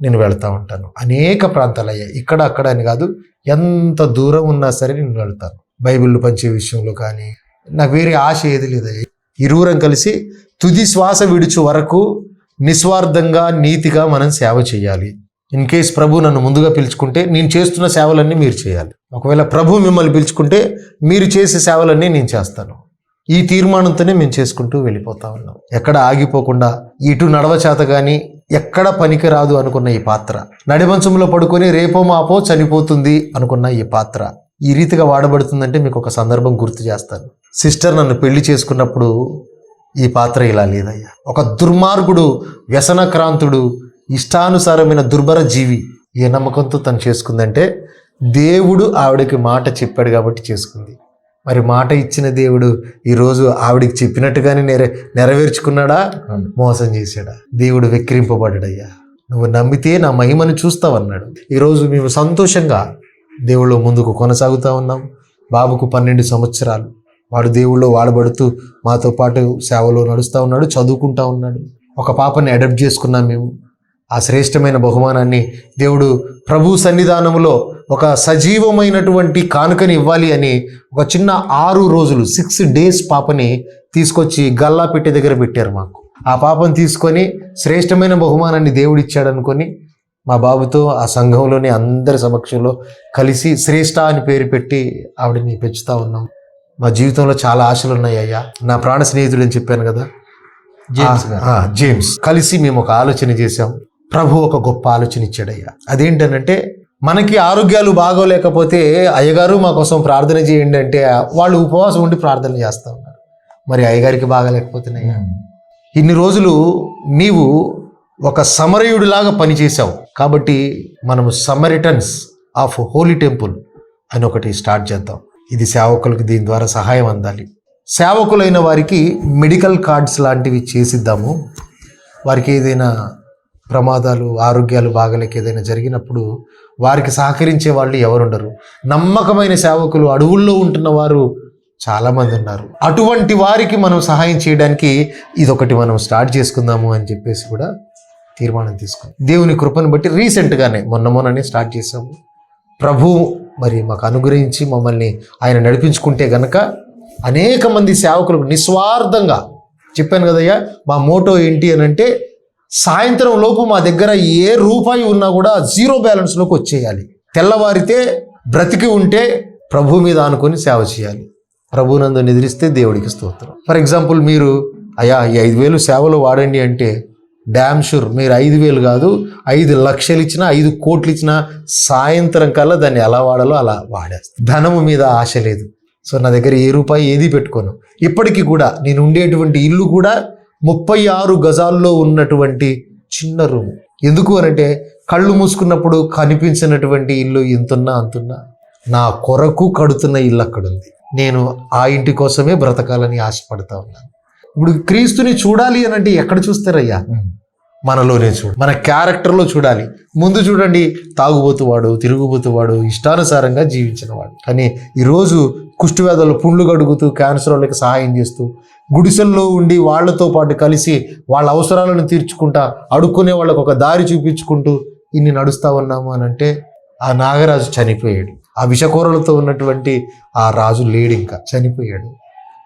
నేను వెళ్తూ ఉంటాను. అనేక ప్రాంతాలు అయ్యాయి, ఇక్కడ అక్కడ అని కాదు, ఎంత దూరం ఉన్నా సరే నేను వెళ్తాను. బైబిల్ పంచే విషయంలో కానీ నాకు వేరే ఆశ ఏది లేదయ్యా. ఇరువురం కలిసి తుది శ్వాస విడుచు వరకు నిస్వార్థంగా నీతిగా మనం సేవ చేయాలి. ఇన్ కేస్ ప్రభు నన్ను ముందుగా పిలుచుకుంటే నేను చేస్తున్న సేవలన్నీ మీరు చేయాలి. ఒకవేళ ప్రభు మిమ్మల్ని పిలుచుకుంటే మీరు చేసే సేవలన్నీ నేను చేస్తాను. ఈ తీర్మానంతోనే మేము చేసుకుంటూ వెళ్ళిపోతా ఉన్నాం. ఎక్కడ ఆగిపోకుండా, ఇటు నడవచేత కానీ ఎక్కడ పనికి రాదు అనుకున్న ఈ పాత్ర, నడిమంచంలో పడుకొని రేపో మాపో చనిపోతుంది అనుకున్న ఈ పాత్ర ఈ రీతిగా వాడబడుతుందంటే మీకు ఒక సందర్భం గుర్తు చేస్తాను. సిస్టర్ నన్ను పెళ్లి చేసుకున్నప్పుడు ఈ పాత్ర ఇలా లేదయ్యా. ఒక దుర్మార్గుడు, వ్యసనక్రాంతుడు, ఇష్టానుసారమైన దుర్భర జీవి ఏ నమ్మకంతో తను చేసుకుందంటే దేవుడు ఆవిడకి మాట చెప్పాడు కాబట్టి చేసుకుంది. మరి మాట ఇచ్చిన దేవుడు ఈరోజు ఆవిడికి చెప్పినట్టుగానే నెరవేర్చుకున్నాడా, మోసం చేశాడా? దేవుడు వెక్కిరింపబడ్డాడయ్యా. నువ్వు నమ్మితే నా మహిమను చూస్తావన్నాడు. ఈరోజు మేము సంతోషంగా దేవుళ్ళు ముందుకు కొనసాగుతూ ఉన్నాం. బాబుకు 12 సంవత్సరాలు, వాడు దేవుళ్ళు వాడబడుతూ మాతో పాటు సేవలో నడుస్తూ ఉన్నాడు, చదువుకుంటా ఉన్నాడు. ఒక పాపని అడాప్ట్ చేసుకున్నాం మేము. ఆ శ్రేష్టమైన బహుమానాన్ని దేవుడు ప్రభు సన్నిధానంలో ఒక సజీవమైనటువంటి కానుకని ఇవ్వాలి అని ఒక చిన్న 6 రోజులు 6 days పాపని తీసుకొచ్చి గల్లా పెట్టే దగ్గర పెట్టారు మాకు. ఆ పాపను తీసుకొని శ్రేష్టమైన బహుమానాన్ని దేవుడు ఇచ్చాడు అనుకొని మా బాబుతో ఆ సంఘంలోని అందరి సమక్షంలో కలిసి శ్రేష్ఠ అని పేరు పెట్టి ఆవిడని పెంచుతూ ఉన్నాం. మా జీవితంలో చాలా ఆశలు ఉన్నాయి అయ్యా. నా ప్రాణ స్నేహితుడు అని చెప్పాను కదా, జేమ్స్, కలిసి మేము ఒక ఆలోచన చేశాం. ప్రభు ఒక గొప్ప ఆలోచన ఇచ్చాడయ్యా. అదేంటనంటే మనకి ఆరోగ్యాలు బాగోలేకపోతే అయ్యగారు మా కోసం ప్రార్థన చేయండి అంటే వాళ్ళు ఉపవాసం ఉండి ప్రార్థన చేస్తూ ఉన్నారు. మరి అయ్యగారికి బాగాలేకపోతున్నాయ్యా. ఇన్ని రోజులు నీవు ఒక సమరయుడిలాగా పనిచేసావు కాబట్టి మనము సమరిటన్స్ ఆఫ్ హోలీ టెంపుల్ అని ఒకటి స్టార్ట్ చేద్దాం. ఇది సేవకులకు దీని ద్వారా సహాయం అందాలి. సేవకులైన వారికి మెడికల్ కార్డ్స్ లాంటివి చేసిద్దాము. వారికి ఏదైనా ప్రమాదాలు, ఆరోగ్యాలు బాగలేక ఏదైనా జరిగినప్పుడు వారికి సహకరించే వాళ్ళు ఎవరుండరు. నమ్మకమైన సేవకులు అడవుల్లో ఉంటున్న వారు చాలామంది ఉన్నారు. అటువంటి వారికి మనం సహాయం చేయడానికి ఇదొకటి మనం స్టార్ట్ చేసుకుందాము అని చెప్పేసి కూడా తీర్మానం తీసుకున్నాం. దేవుని కృపను బట్టి రీసెంట్గానే మొన్ననే స్టార్ట్ చేసాము. ప్రభు మరి మాకు అనుగ్రహించి మమ్మల్ని ఆయన నడిపించుకుంటే గనక అనేక మంది సేవకులకు నిస్వార్థంగా చెప్పాను కదయ్యా. మా మోటో ఏంటి అని అంటే సాయంత్రం లోపు మా దగ్గర ఏ రూపాయి ఉన్నా కూడా 0 బ్యాలెన్స్లోకి వచ్చేయాలి. తెల్లవారితే బ్రతికి ఉంటే ప్రభు మీద ఆనుకొని సేవ చేయాలి. ప్రభునందు నిద్రిస్తే దేవుడికి స్తోత్రం. ఫర్ ఎగ్జాంపుల్ మీరు అయ్యా ఈ 5,000 సేవలో వాడండి అంటే డ్యామ్ షూర్ మీరు 5,000 కాదు 5 లక్షలు ఇచ్చినా 5 కోట్లు ఇచ్చినా సాయంత్రం కల్లా దాన్ని ఎలా వాడాలో అలా వాడేస్తాను. ధనము మీద ఆశ లేదు. సో నా దగ్గర ఏ రూపాయి ఏది పెట్టుకోను. ఇప్పటికీ కూడా నేను ఉండేటువంటి ఇల్లు కూడా 36 గజాల్లో ఉన్నటువంటి చిన్న రూమ్. ఎందుకు అనంటే కళ్ళు మూసుకున్నప్పుడు కనిపించినటువంటి ఇల్లు ఇంతున్నా అంతున్నా నా కొరకు కడుతున్న ఇల్లు అక్కడ ఉంది. నేను ఆ ఇంటి కోసమే బ్రతకాలని ఆశపడతా ఉన్నాను. ఇప్పుడు క్రీస్తుని చూడాలి అని అంటే ఎక్కడ చూస్తారయ్యా? మనలోనే చూడు, మన క్యారెక్టర్లో చూడాలి. ముందు చూడండి, తాగుబోతువాడు, తిరుగుబోతువాడు, ఇష్టానుసారంగా జీవించిన వాడు. కానీ ఈరోజు కుష్ఠవ్యాధులు పుండ్లు గడుగుతూ క్యాన్సర్ వాళ్ళకి సహాయం చేస్తూ, గుడిసెల్లో ఉండి వాళ్ళతో పాటు కలిసి వాళ్ళ అవసరాలను తీర్చుకుంటా, అడుక్కునే వాళ్ళకు ఒక దారి చూపించుకుంటూ ఇన్ని నడుస్తా ఉన్నాము అని అంటే ఆ నాగరాజు చనిపోయాడు. ఆ విషకూరలతో ఉన్నటువంటి ఆ రాజు లేడు, ఇంకా చనిపోయాడు.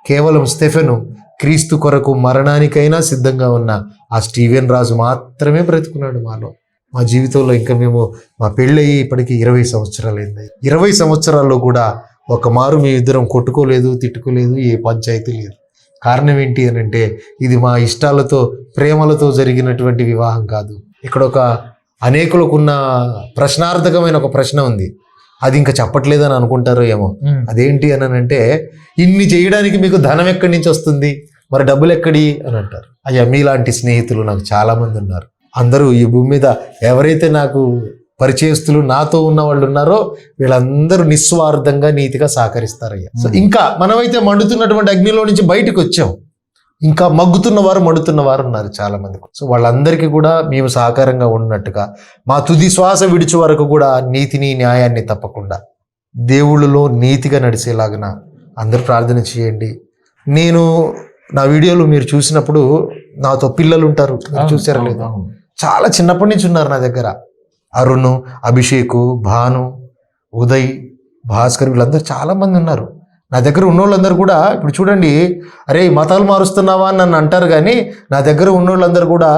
కేవలం స్టెఫెను, క్రీస్తు కొరకు మరణానికైనా సిద్ధంగా ఉన్న ఆ స్టీవెన్ రాజు మాత్రమే బ్రతుకున్నాడు మాలో. మా జీవితంలో ఇంకా మేము మా పెళ్ళయి ఇప్పటికీ 20 సంవత్సరాలు అయింది. 20 సంవత్సరాల్లో కూడా ఒక మారు మీ ఇద్దరం కొట్టుకోలేదు, తిట్టుకోలేదు, ఏ పంచాయతీ లేదు. కారణం ఏంటి అని అంటే ఇది మా ఇష్టాలతో, ప్రేమలతో జరిగినటువంటి వివాహం కాదు. ఇక్కడ ఒక అనేకులకున్న ప్రశ్నార్థకమైన ఒక ప్రశ్న ఉంది, అది ఇంకా చెప్పట్లేదని అనుకుంటారో ఏమో. అదేంటి అని అంటే, ఇన్ని చేయడానికి మీకు ధనం ఎక్కడి నుంచి వస్తుంది, మరి డబ్బులు ఎక్కడి అని అంటారు. అయ్యా, మీలాంటి స్నేహితులు నాకు చాలా మంది ఉన్నారు. అందరూ ఈ భూమి మీద ఎవరైతే నాకు పరిచయస్తులు, నాతో ఉన్న వాళ్ళు ఉన్నారో వీళ్ళందరూ నిస్వార్థంగా, నీతిగా సహకరిస్తారయ్యా. సో ఇంకా మనమైతే మండుతున్నటువంటి అగ్నిలో నుంచి బయటకు వచ్చాం, ఇంకా మగ్గుతున్నవారు, మండుతున్నవారు ఉన్నారు చాలా మంది. సో వాళ్ళందరికీ కూడా మేము సహకారంగా ఉన్నట్టుగా మా తుది శ్వాస విడిచే వరకు కూడా నీతిని, న్యాయాన్ని తప్పకుండా దేవుళ్ళలో నీతిగా నడిచేలాగా అందరూ ప్రార్థన చేయండి. నేను నా వీడియోలు మీరు చూసినప్పుడు నాతో పిల్లలు ఉంటారు, మీరు చూసారా లేదా? చాలా చిన్నప్పటి నుంచి ఉన్నారు నా దగ్గర. అరుణ్, అభిషేక్, భాను, ఉదయ్, భాస్కర్, వీళ్ళందరూ చాలామంది ఉన్నారు నా దగ్గర. ఉన్నోళ్ళందరూ కూడా ఇప్పుడు చూడండి, అరే మతాలు మారుస్తున్నావా అని నన్ను అంటారు, కానీ నా దగ్గర ఉన్నోళ్ళందరూ కూడా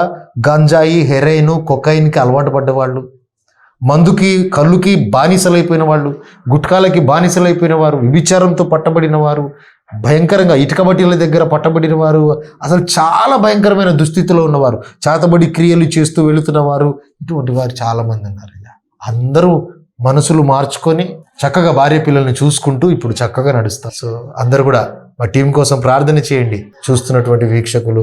గంజాయి, హెరైన్, కొకైన్కి అలవాటు పడ్డవాళ్ళు, మందుకి, కళ్ళుకి బానిసలైపోయిన వాళ్ళు, గుట్కాలకి బానిసలైపోయిన వారు, విభిచారంతో పట్టబడిన వారు, భయంకరంగా ఇటుక బట్టీల దగ్గర పట్టబడిన వారు, అసలు చాలా భయంకరమైన దుస్థితిలో ఉన్నవారు, చేతబడి క్రియలు చేస్తూ వెళుతున్న వారు, ఇటువంటి వారు చాలామంది ఉన్నారు. అందరూ మనసులు మార్చుకొని చక్కగా భార్య పిల్లల్ని చూసుకుంటూ ఇప్పుడు చక్కగా నడుస్తారు. సో అందరూ కూడా మా టీం కోసం ప్రార్థన చేయండి. చూస్తున్నటువంటి వీక్షకులు,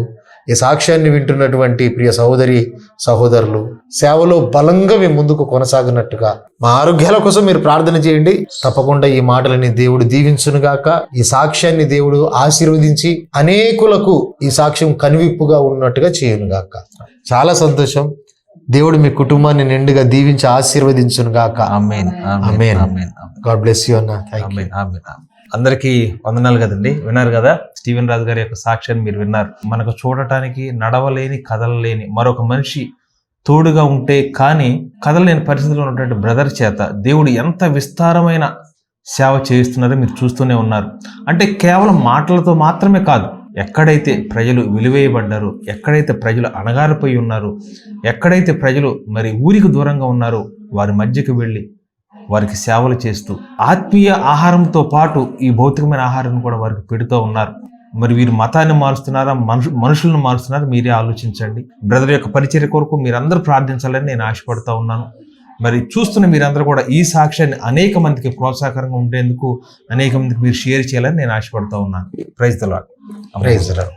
ఈ సాక్ష్యాన్ని వింటున్నటువంటి ప్రియ సహోదరి సహోదరులు, సేవలో బలంగా మేము ముందుకు కొనసాగినట్టుగా మా ఆరోగ్యాల కోసం మీరు ప్రార్థన చేయండి. తప్పకుండా ఈ మాటలని దేవుడు దీవించునుగాక. ఈ సాక్ష్యాన్ని దేవుడు ఆశీర్వదించి అనేకులకు ఈ సాక్ష్యం కనువిప్పుగా ఉన్నట్టుగా చేయునుగాక. చాలా సంతోషం. దేవుడు మీ కుటుంబాన్ని నిండుగా దీవించి ఆశీర్వదించునుగాక. ఆమేన్. ఆమేన్. గాడ్ బ్లెస్ యు అన్న. ఆమేన్. ఆమేన్. అందరికీ వందనాలు కదండి. విన్నారు కదా స్టీవెన్ రాజు గారి యొక్క సాక్ష్యాన్ని మీరు విన్నారు. మనకు చూడటానికి నడవలేని, కదలలేని మరొక మనిషి తోడుగా ఉంటే కానీ కదలలేని పరిస్థితిలో ఉన్నటువంటి బ్రదర్ చేత దేవుడు ఎంత విస్తారమైన సేవ చేయిస్తున్నారో మీరు చూస్తూనే ఉన్నారు. అంటే కేవలం మాటలతో మాత్రమే కాదు, ఎక్కడైతే ప్రజలు విలువేయబడ్డారు, ఎక్కడైతే ప్రజలు అణగారిపోయి ఉన్నారు, ఎక్కడైతే ప్రజలు మరి ఊరికి దూరంగా ఉన్నారో వారి మధ్యకి వెళ్ళి వారికి సేవలు చేస్తూ ఆత్మీయ ఆహారంతో పాటు ఈ భౌతికమైన ఆహారాన్ని కూడా వారికి పెడుతూ ఉన్నారు. మరి వీరు మతాన్ని మారుస్తున్నారా, మనుషులను మారుస్తున్నారా? మీరే ఆలోచించండి. బ్రదర్ యొక్క పరిచర్య కొరకు మీరందరూ ప్రార్థించాలని నేను ఆశపడుతూ ఉన్నాను. మరి చూస్తున్న మీరందరూ కూడా ఈ సాక్ష్యాన్ని అనేక మందికి ప్రోత్సాహకరంగా ఉండేందుకు అనేక మందికి మీరు షేర్ చేయాలని నేను ఆశపడుతూ ఉన్నాను. Praise the lord. Praise the lord.